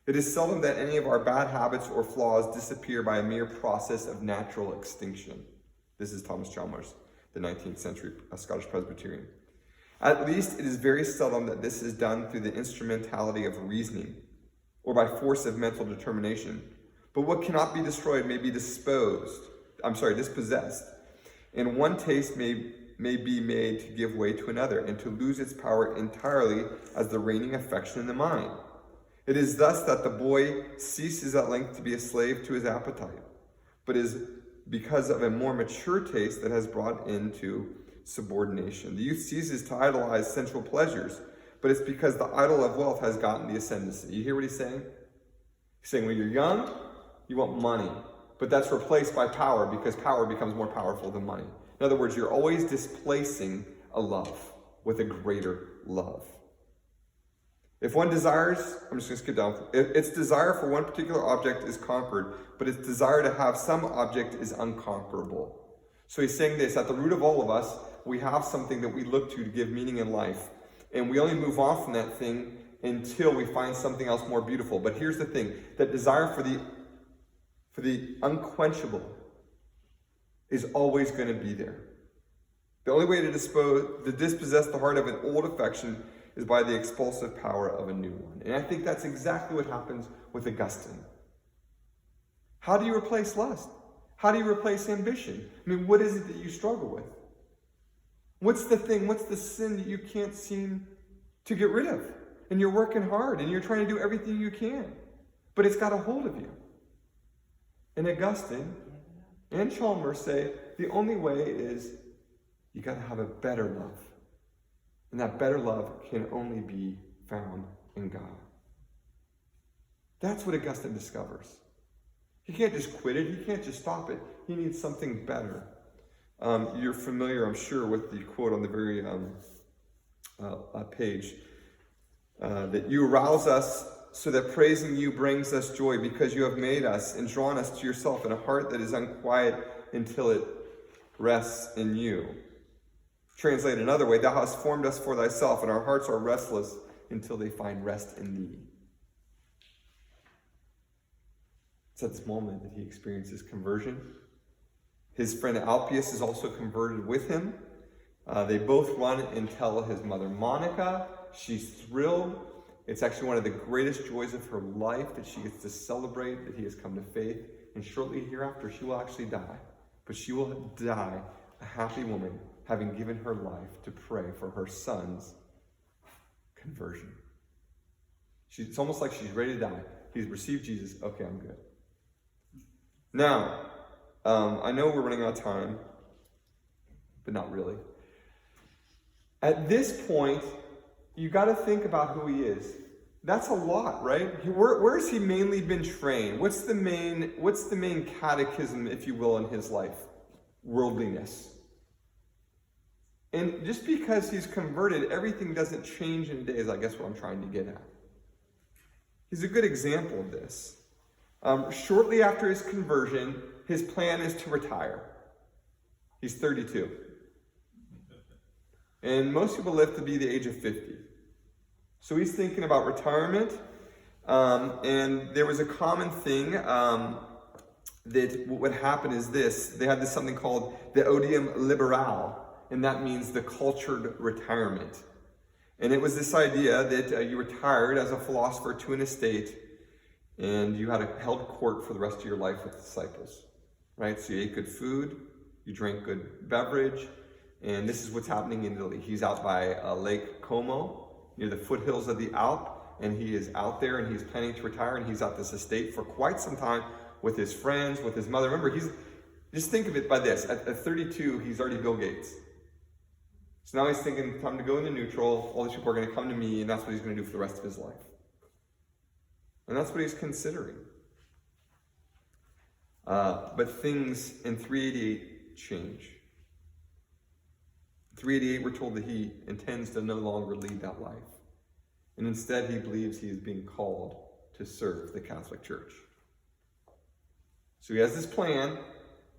It is seldom that any of our bad habits or flaws disappear by a mere process of natural extinction. This is Thomas Chalmers, the 19th century Scottish Presbyterian. At least it is very seldom that this is done through the instrumentality of reasoning or by force of mental determination. But what cannot be destroyed may be dispossessed, and one taste may be made to give way to another and to lose its power entirely as the reigning affection in the mind. It is thus that the boy ceases at length to be a slave to his appetite, but is because of a more mature taste that has brought into subordination. The youth ceases to idolize sensual pleasures, but it's because the idol of wealth has gotten the ascendancy. You hear what he's saying? He's saying when you're young, you want money, but that's replaced by power because power becomes more powerful than money. In other words, you're always displacing a love with a greater love. If one desires, I'm just going to skip down. Its desire for one particular object is conquered, but its desire to have some object is unconquerable. So he's saying this, at the root of all of us, we have something that we look to give meaning in life. And we only move on from that thing until we find something else more beautiful. But here's the thing, that desire for the unquenchable is always going to be there. The only way to dispossess the heart of an old affection is by the expulsive power of a new one. And I think that's exactly what happens with Augustine. How do you replace lust? How do you replace ambition? I mean, what is it that you struggle with? What's the thing, what's the sin that you can't seem to get rid of? And you're working hard and you're trying to do everything you can, but it's got a hold of you. And Augustine and Chalmers say the only way is you got to have a better love. And that better love can only be found in God. That's what Augustine discovers. He can't just quit it. He can't just stop it. He needs something better. You're familiar, I'm sure, with the quote on the very page. That you arouse us so that praising you brings us joy because you have made us and drawn us to yourself in a heart that is unquiet until it rests in you. Translated another way, thou hast formed us for thyself, and our hearts are restless until they find rest in thee. It's at this moment that he experiences conversion. His friend Alpius is also converted with him. They both run and tell his mother Monica. She's thrilled. It's actually one of the greatest joys of her life that she gets to celebrate that he has come to faith. And shortly hereafter, she will actually die. But she will die a happy woman, having given her life to pray for her son's conversion. It's almost like she's ready to die. He's received Jesus. Okay, I'm good. Now, I know we're running out of time, but not really. At this point, you got to think about who he is. That's a lot, right? Where has he mainly been trained? What's the main catechism, if you will, in his life? Worldliness. And just because he's converted, everything doesn't change in a day, is I guess what I'm trying to get at. He's a good example of this. Shortly after his conversion, his plan is to retire. He's 32. And most people live to be the age of 50. So he's thinking about retirement. And there was a common thing that what would happen is this. They had something called the odium liberale, and that means the cultured retirement. And it was this idea that you retired as a philosopher to an estate, and you had a held court for the rest of your life with disciples, right? So you ate good food, you drank good beverage, and this is what's happening in Italy. He's out by Lake Como, near the foothills of the Alp, and he is out there, and he's planning to retire, and he's at this estate for quite some time with his friends, with his mother. Remember, just think of it by this. At 32, he's already Bill Gates. So now he's thinking, time to go into neutral, all these people are going to come to me, and that's what he's going to do for the rest of his life. And that's what he's considering. But things in 388 change. In 388, we're told that he intends to no longer lead that life. And instead, he believes he is being called to serve the Catholic Church. So he has this plan.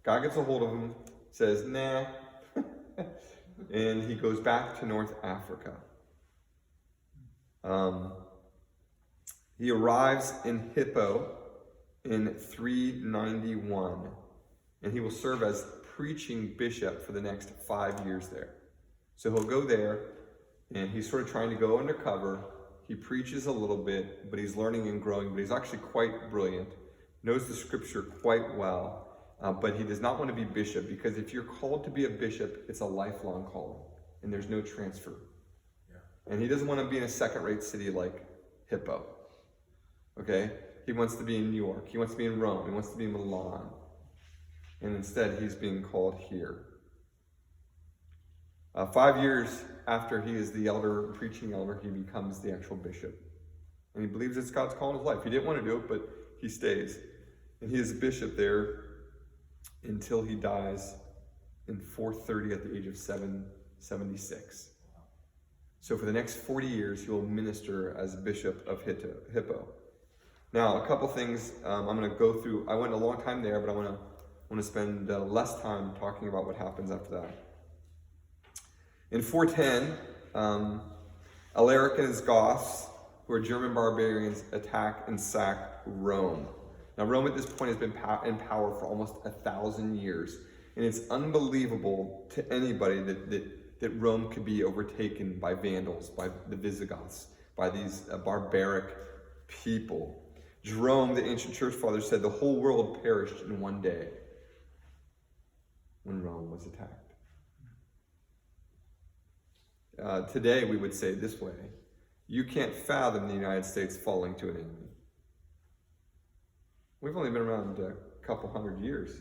God gets a hold of him, says, nah, and he goes back to North Africa. He arrives in Hippo in 391, and he will serve as preaching bishop for the next 5 years there. So he'll go there, and he's sort of trying to go undercover. He preaches a little bit, but he's learning and growing, but he's actually quite brilliant, knows the scripture quite well, but he does not want to be bishop, because if you're called to be a bishop, it's a lifelong calling, and there's no transfer. Yeah. And he doesn't want to be in a second-rate city like Hippo. Okay? He wants to be in New York. He wants to be in Rome. He wants to be in Milan. And instead, he's being called here. 5 years after he is the elder, preaching elder, he becomes the actual bishop. And he believes it's God's call in his life. He didn't want to do it, but he stays. And he is a bishop there until he dies in 430 at the age of 76. So for the next 40 years, he will minister as bishop of Hippo. Now, a couple things I'm going to go through. I went a long time there, but I want to spend less time talking about what happens after that. In 410, Alaric and his Goths, who are German barbarians, attack and sack Rome. Now, Rome at this point has been in power for almost 1,000 years, and it's unbelievable to anybody that Rome could be overtaken by Vandals, by the Visigoths, by these barbaric people. Jerome, the ancient church father, said the whole world perished in one day when Rome was attacked. Today, we would say this way: you can't fathom the United States falling to an enemy. We've only been around a couple hundred years.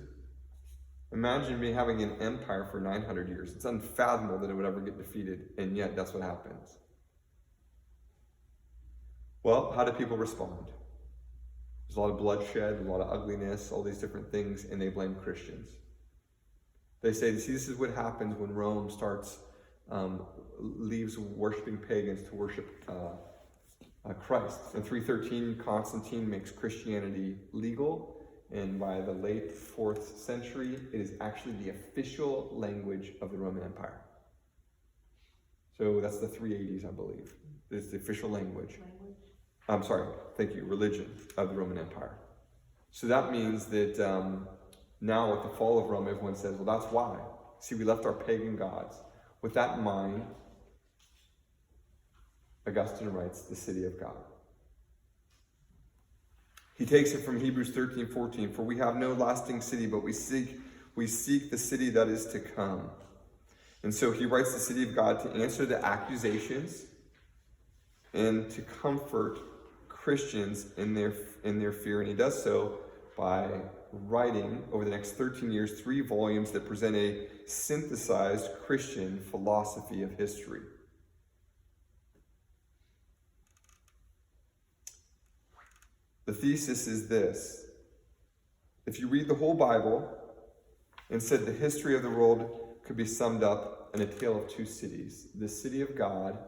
Imagine me having an empire for 900 years. It's unfathomable that it would ever get defeated, and yet that's what happens. Well, how do people respond? There's a lot of bloodshed, a lot of ugliness, all these different things, and they blame Christians. They say, see, this is what happens when Rome leaves worshiping pagans to worship Christ. In 313, Constantine makes Christianity legal, and by the late 4th century, it is actually the official language of the Roman Empire. So that's the 380s, I believe. It's the official language. I'm sorry, thank you, religion of the Roman Empire. So that means that now with the fall of Rome, everyone says, well, that's why. See, we left our pagan gods. With that in mind, Augustine writes the city of God. He takes it from Hebrews 13:14, for we have no lasting city, but we seek the city that is to come. And so he writes the city of God to answer the accusations and to comfort Christians in their fear. And he does so by writing, over the next 13 years, 3 volumes that present a synthesized Christian philosophy of history. The thesis is this: if you read the whole Bible and said the history of the world could be summed up in a tale of 2 cities, the city of God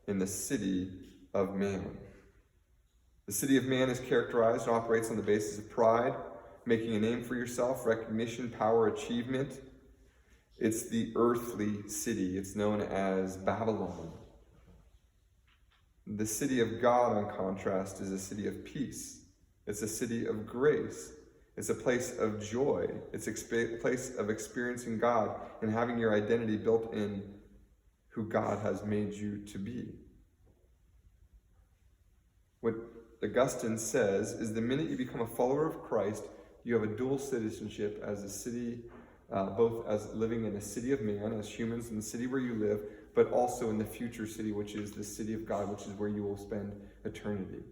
and the city of man. The city of man is characterized and operates on the basis of pride, making a name for yourself, recognition, power, achievement. It's the earthly city. It's known as Babylon. The city of God, on contrast, is a city of peace. It's a city of grace. It's a place of joy. It's a place of experiencing God and having your identity built in who God has made you to be. What Augustine says is the minute you become a follower of Christ, you have a dual citizenship as a city, both as living in a city of man, as humans in the city where you live, but also in the future city, which is the city of God, which is where you will spend eternity.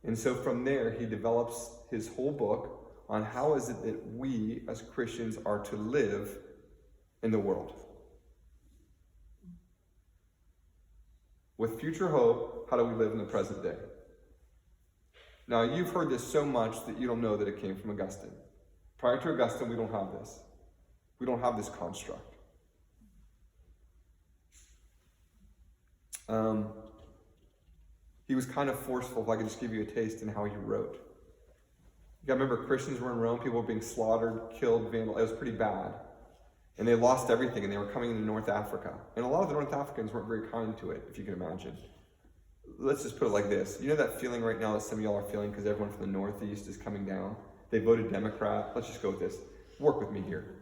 And so from there, he develops his whole book on how is it that we as Christians are to live in the world. With future hope, how do we live in the present day? Now, you've heard this so much that you don't know that it came from Augustine. Prior to Augustine, we don't have this. We don't have this construct. he was kind of forceful, if I could just give you a taste, in how he wrote. You gotta remember, Christians were in Rome, people were being slaughtered, killed, vandalized. It was pretty bad. And they lost everything, and they were coming into North Africa. And a lot of the North Africans weren't very kind to it, if you can imagine. Let's just put it like this. You know that feeling right now that some of y'all are feeling because everyone from the Northeast is coming down? They voted Democrat. Let's just go with this. Work with me here.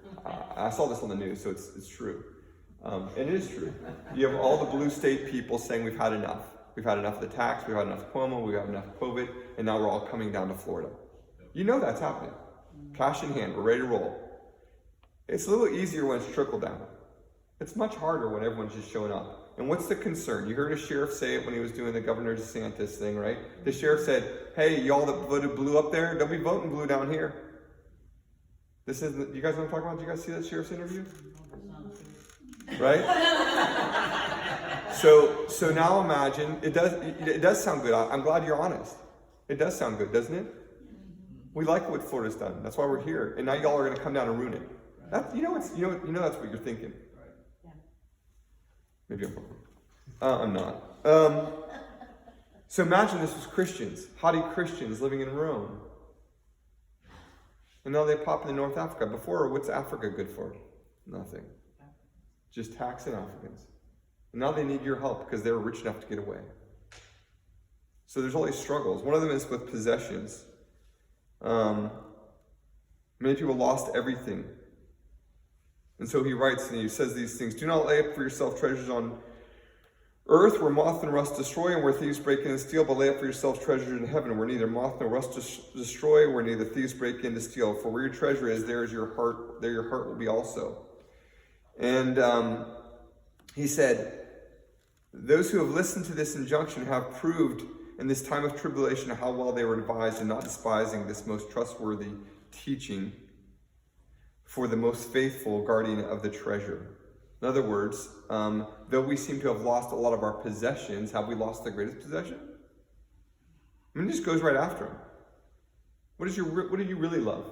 I saw this on the news, so it's true. And it is true. You have all the blue state people saying we've had enough. We've had enough of the tax, we've had enough Cuomo, we've had enough COVID, and now we're all coming down to Florida. You know that's happening. Cash in hand, we're ready to roll. It's a little easier when it's trickle down. It's much harder when everyone's just showing up. And what's the concern? You heard a sheriff say it when he was doing the Governor DeSantis thing, right? The sheriff said, hey, y'all that voted blue up there, don't be voting blue down here. This isn't, you guys know what I'm talking about? Did you guys see that sheriff's interview? Right? So now imagine, it does sound good. I'm glad you're honest. It does sound good, doesn't it? We like what Florida's done. That's why we're here. And now y'all are going to come down and ruin it. You know that's what you're thinking. Maybe I'm not. So imagine this was Christians, haughty Christians living in Rome. And now they pop into North Africa. Before, what's Africa good for? Nothing. Just taxing Africans. And now they need your help because they were rich enough to get away. So there's all these struggles. One of them is with possessions. Many people lost everything. And so he writes and he says these things. Do not lay up for yourself treasures on earth where moth and rust destroy and where thieves break in and steal, but lay up for yourselves treasures in heaven where neither moth nor rust destroy, where neither thieves break in to steal. For where your treasure is, there your heart will be also. And he said, those who have listened to this injunction have proved in this time of tribulation how well they were advised in not despising this most trustworthy teaching for the most faithful guardian of the treasure. In other words, though we seem to have lost a lot of our possessions, have we lost the greatest possession? I mean, it just goes right after him. What do you really love?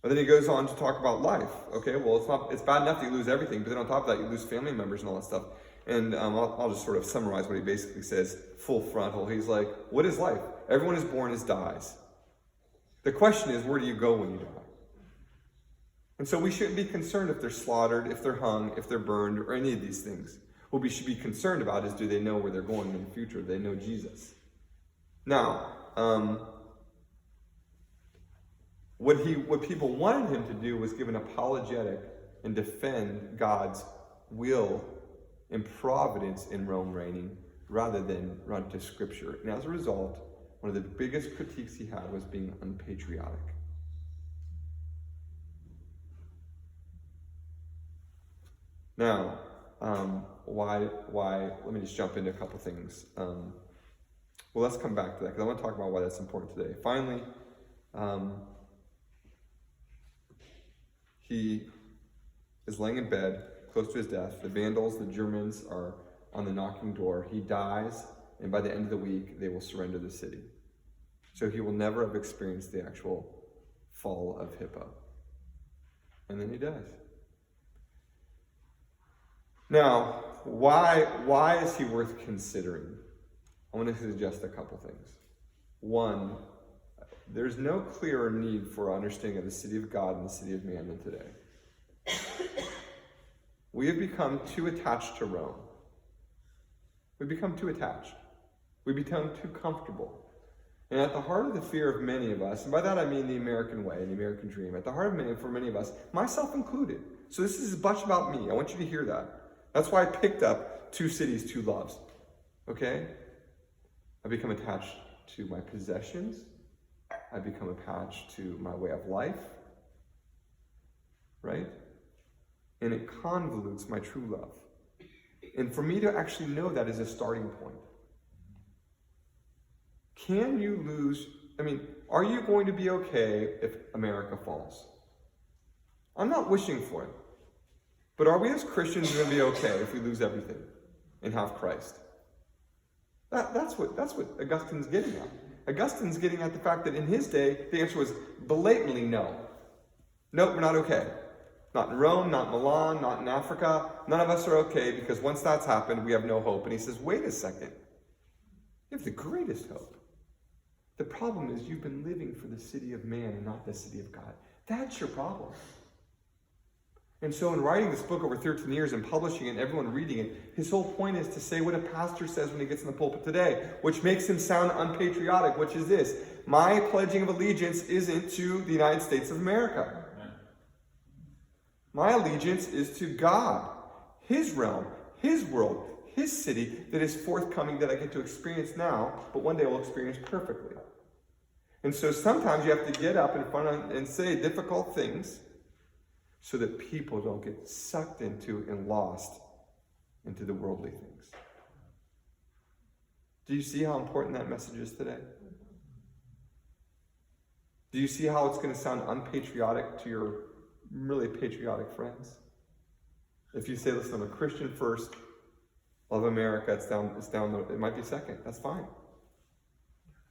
And then he goes on to talk about life. Okay, well, it's bad enough that you lose everything, but then on top of that, you lose family members and all that stuff. And I'll just sort of summarize what he basically says, full frontal. He's like, what is life? Everyone is born as dies. The question is, where do you go when you die? And so we shouldn't be concerned if they're slaughtered, if they're hung, if they're burned, or any of these things. What we should be concerned about is, do they know where they're going in the future? Do they know Jesus? Now, what people wanted him to do was give an apologetic and defend God's will and providence in Rome reigning, rather than run to Scripture. And as a result, one of the biggest critiques he had was being unpatriotic. Now, why? Let me just jump into a couple things. Well, let's come back to that, because I want to talk about why that's important today. Finally, he is laying in bed, close to his death. The Vandals, the Germans, are on the knocking door. He dies, and by the end of the week, they will surrender the city. So he will never have experienced the actual fall of Hippo. And then he dies. Now, why is he worth considering? I want to suggest a couple things. One, there's no clearer need for understanding of the city of God and the city of man than today. We have become too attached to Rome. We've become too attached. We've become too comfortable. And at the heart of the fear of many of us, and by that I mean the American way, the American dream, at the heart of for many of us, myself included. So this is as much about me. I want you to hear that. That's why I picked up Two Cities, Two Loves. Okay? I become attached to my possessions. I become attached to my way of life. Right? And it convolutes my true love. And for me to actually know that is a starting point. Can you lose, are you going to be okay if America falls? I'm not wishing for it. But are we as Christians going to be okay if we lose everything and have Christ? That's what Augustine's getting at. Augustine's getting at the fact that in his day, the answer was blatantly no. Nope, we're not okay. Not in Rome, not in Milan, not in Africa. None of us are okay because once that's happened, we have no hope. And he says, wait a second. You have the greatest hope. The problem is you've been living for the city of man and not the city of God. That's your problem. And so in writing this book over 13 years and publishing it and everyone reading it, his whole point is to say what a pastor says when he gets in the pulpit today, which makes him sound unpatriotic, which is this: my pledging of allegiance isn't to the United States of America. My allegiance is to God, his realm, his world, his city that is forthcoming, that I get to experience now, but one day will experience perfectly. And so sometimes you have to get up in front of and say difficult things so that people don't get sucked into and lost into the worldly things. Do you see how important that message is today? Do you see how it's going to sound unpatriotic to your really patriotic friends? If you say, listen, I'm a Christian first, love America, it might be second, that's fine.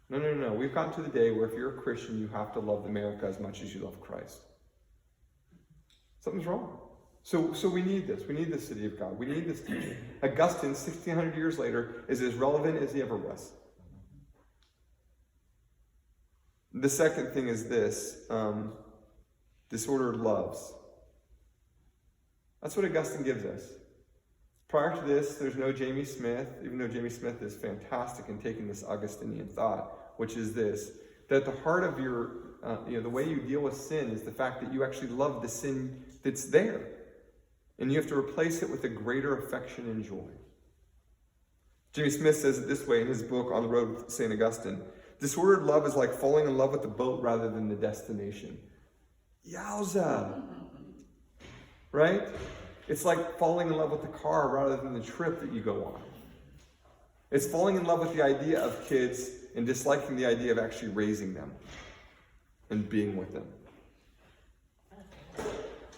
No. We've gotten to the day where if you're a Christian, you have to love America as much as you love Christ. Something's wrong. So we need this. We need the city of God. We need this teaching. Augustine, 1,600 years later, is as relevant as he ever was. The second thing is this: disordered loves. That's what Augustine gives us. Prior to this, there's no Jamie Smith, even though Jamie Smith is fantastic in taking this Augustinian thought, which is this: that at the heart of your, the way you deal with sin is the fact that you actually love the sin that's there. And you have to replace it with a greater affection and joy. Jamie Smith says it this way in his book, On the Road with St. Augustine: disordered love is like falling in love with the boat rather than the destination. Yowza! Right? It's like falling in love with the car rather than the trip that you go on. It's falling in love with the idea of kids and disliking the idea of actually raising them and being with them.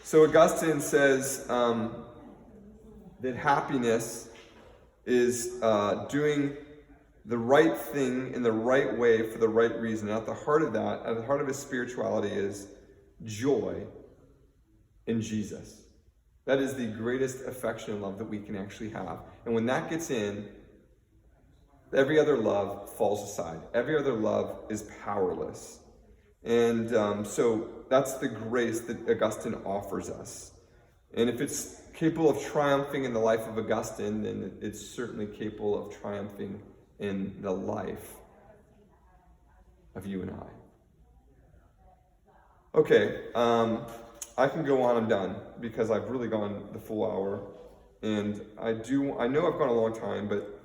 So Augustine says that happiness is doing the right thing in the right way for the right reason. And at the heart of that, at the heart of his spirituality, is joy in Jesus. That is the greatest affection and love that we can actually have. And when that gets in, every other love falls aside. Every other love is powerless. And so that's the grace that Augustine offers us. And if it's capable of triumphing in the life of Augustine, then it's certainly capable of triumphing in the life of you and I. Okay, I can go on, I'm done, because I've really gone the full hour. And I know I've gone a long time, but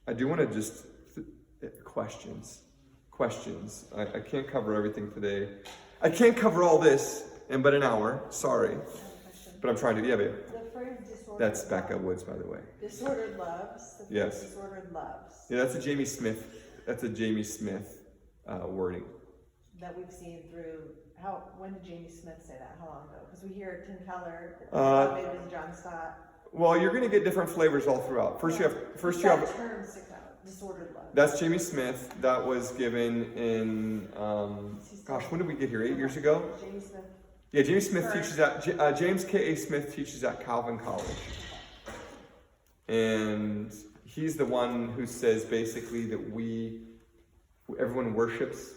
I do want to just, questions. I can't cover everything today. I can't cover all this in but an hour, sorry. But I'm trying to, yeah, babe. The phrase disordered That's Becca Woods, by the way. Disordered loves. The phrase Yes. disordered loves. Yeah, that's a Jamie Smith wording. That we've seen through, when did Jamie Smith say that? How long ago? Because we hear Tim Keller, maybe it was John Stott. Well, you're going to get different flavors all throughout. First you have That term sticks out, disordered love. That's Jamie Smith. That was given in when did we get here? 8 years ago? Jamie Smith. Yeah, Jamie Smith teaches at James K.A. Smith teaches at Calvin College. And he's the one who says basically that everyone worships.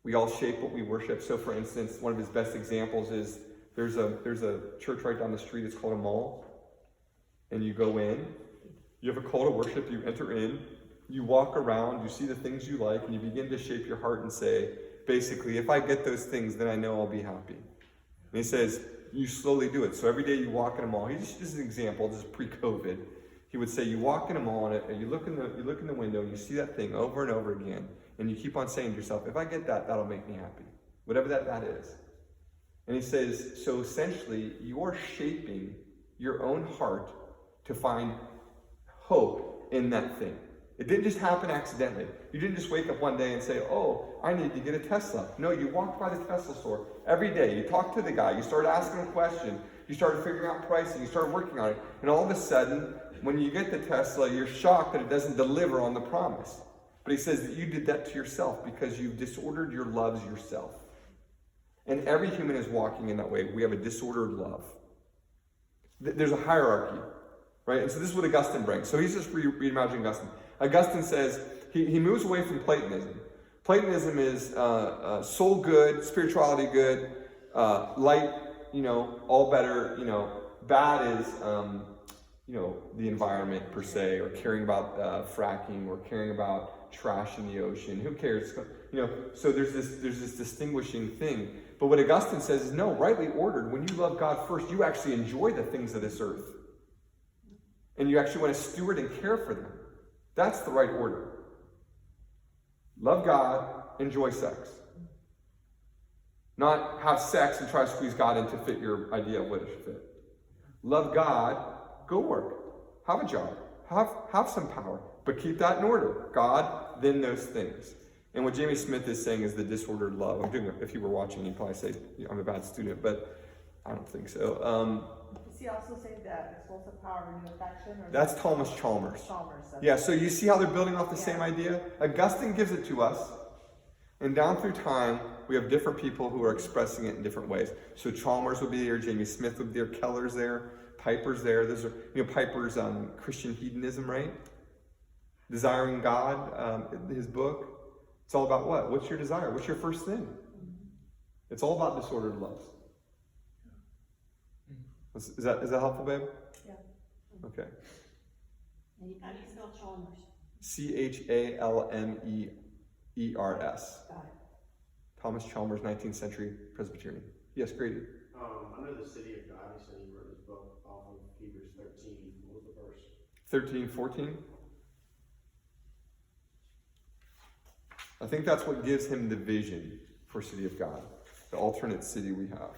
We all shape what we worship. So for instance, one of his best examples is there's a church right down the street. It's called a mall. And you go in, you have a call to worship, you enter in, you walk around, you see the things you like, and you begin to shape your heart and say, basically, if I get those things, then I know I'll be happy. And he says, you slowly do it. So every day you walk in a mall, this is an example, this is pre-COVID. He would say, you walk in a mall and you look in the window and you see that thing over and over again, and you keep on saying to yourself, if I get that, that'll make me happy. Whatever that is. And he says, so essentially, you're shaping your own heart to find hope in that thing. It didn't just happen accidentally. You didn't just wake up one day and say, oh, I need to get a Tesla. No, you walked by the Tesla store every day. You talked to the guy. You started asking him a question. You started figuring out pricing. You started working on it. And all of a sudden, when you get the Tesla, you're shocked that it doesn't deliver on the promise. But he says that you did that to yourself because you've disordered your loves yourself. And every human is walking in that way. We have a disordered love. There's a hierarchy, right? And so this is what Augustine brings. So he's just reimagining Augustine. Augustine says he moves away from Platonism. Platonism is soul good, spirituality good, light, all better, bad is, the environment per se, or caring about fracking, or caring about trash in the ocean. Who cares? So there's this distinguishing thing. But what Augustine says is, no, rightly ordered, when you love God first, you actually enjoy the things of this earth. And you actually want to steward and care for them. That's the right order. Love God, enjoy sex. Not have sex and try to squeeze God in to fit your idea of what it should fit. Love God, go work. Have a job. Have some power. But keep that in order. God, then those things. And what Jamie Smith is saying is the disordered love. I'm doing it. If you were watching, you'd probably say I'm a bad student, but I don't think so. Does he also say that expulsive power, renew affection? Or That's Thomas Chalmers. Chalmers. Yeah, so you see how they're building off the same idea? Augustine gives it to us, and down through time, we have different people who are expressing it in different ways. So Chalmers would be there, Jamie Smith would be there, Keller's there, Piper's there. Those are, Piper's Christian hedonism, right? Desiring God, his book. It's all about what? What's your desire? What's your first thing? It's all about disordered love. Is that helpful, babe? Yeah. Okay. How do you spell Chalmers? Chalmers. Got it. Thomas Chalmers, 19th century Presbyterian. Yes, Grady. Under the city of God, he said he wrote his book off of Hebrews 13. What was the verse? 13, 14. I think that's what gives him the vision for City of God, the alternate city we have.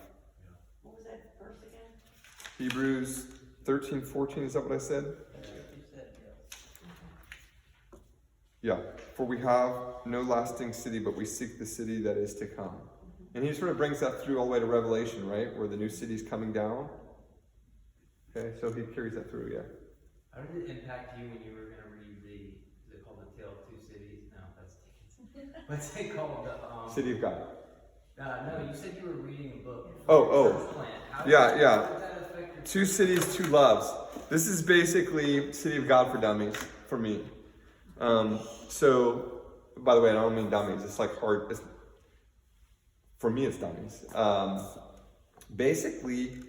What was that verse again? Hebrews 13, 14, is that what I said? You said, Yeah. For we have no lasting city, but we seek the city that is to come. And he sort of brings that through all the way to Revelation, right? Where the new city's coming down. Okay, so he carries that through, yeah. How did it impact you when you were going to read is it called The Tale of Two Cities? No, that's Dickens. What's it called? City of God. No, you said you were reading a book. Oh. Church Plant. How Yeah. How did that affect your Two cities, two loves. This is basically City of God for dummies, for me. So, by the way, I don't mean dummies. It's like hard. For me, it's dummies. Basically,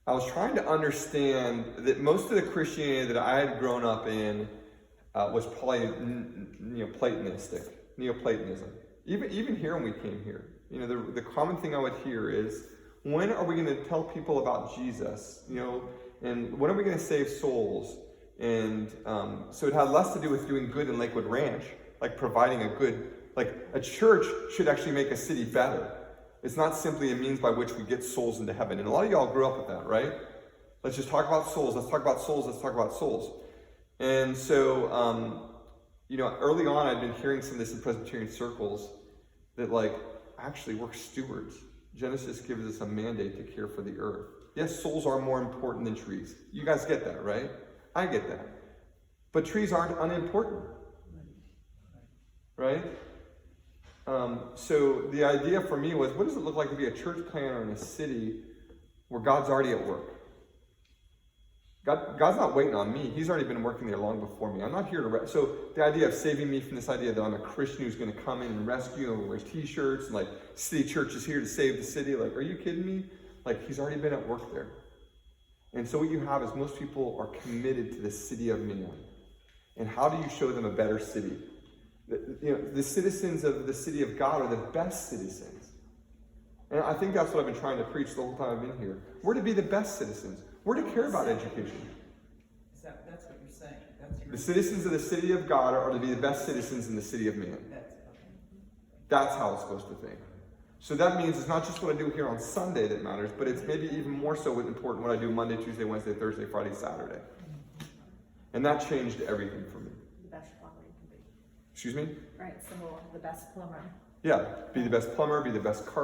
I was trying to understand that most of the Christianity that I had grown up in was probably Neoplatonism. Even here when we came here, the common thing I would hear is, when are we going to tell people about Jesus? And when are we going to save souls? And so it had less to do with doing good in Lakewood Ranch, like providing a church should actually make a city better. It's not simply a means by which we get souls into heaven. And a lot of y'all grew up with that, right? Let's just talk about souls. Let's talk about souls. Let's talk about souls. And so, early on, I'd been hearing some of this in Presbyterian circles that, actually, we're stewards. Genesis gives us a mandate to care for the earth. Yes, souls are more important than trees. You guys get that, right? I get that. But trees aren't unimportant. Right? So the idea for me was, what does it look like to be a church planner in a city where God's already at work? God's not waiting on me. He's already been working there long before me. I'm not here to... So the idea of saving me from this idea that I'm a Christian who's going to come in and rescue and wear t-shirts and city church is here to save the city. Are you kidding me? He's already been at work there. And so what you have is most people are committed to the city of man. And how do you show them a better city? The citizens of the city of God are the best citizens. And I think that's what I've been trying to preach the whole time I've been here. We're to be the best citizens. We're to care about education. That's what you're saying. The citizens of the city of God are to be the best citizens in the city of man. That's how it's supposed to think. So that means it's not just what I do here on Sunday that matters, but it's maybe even more so important what I do Monday, Tuesday, Wednesday, Thursday, Friday, Saturday. And that changed everything for me. The best plumber you can be. Excuse me? Right, so the best plumber. Yeah, be the best plumber, be the best carpenter.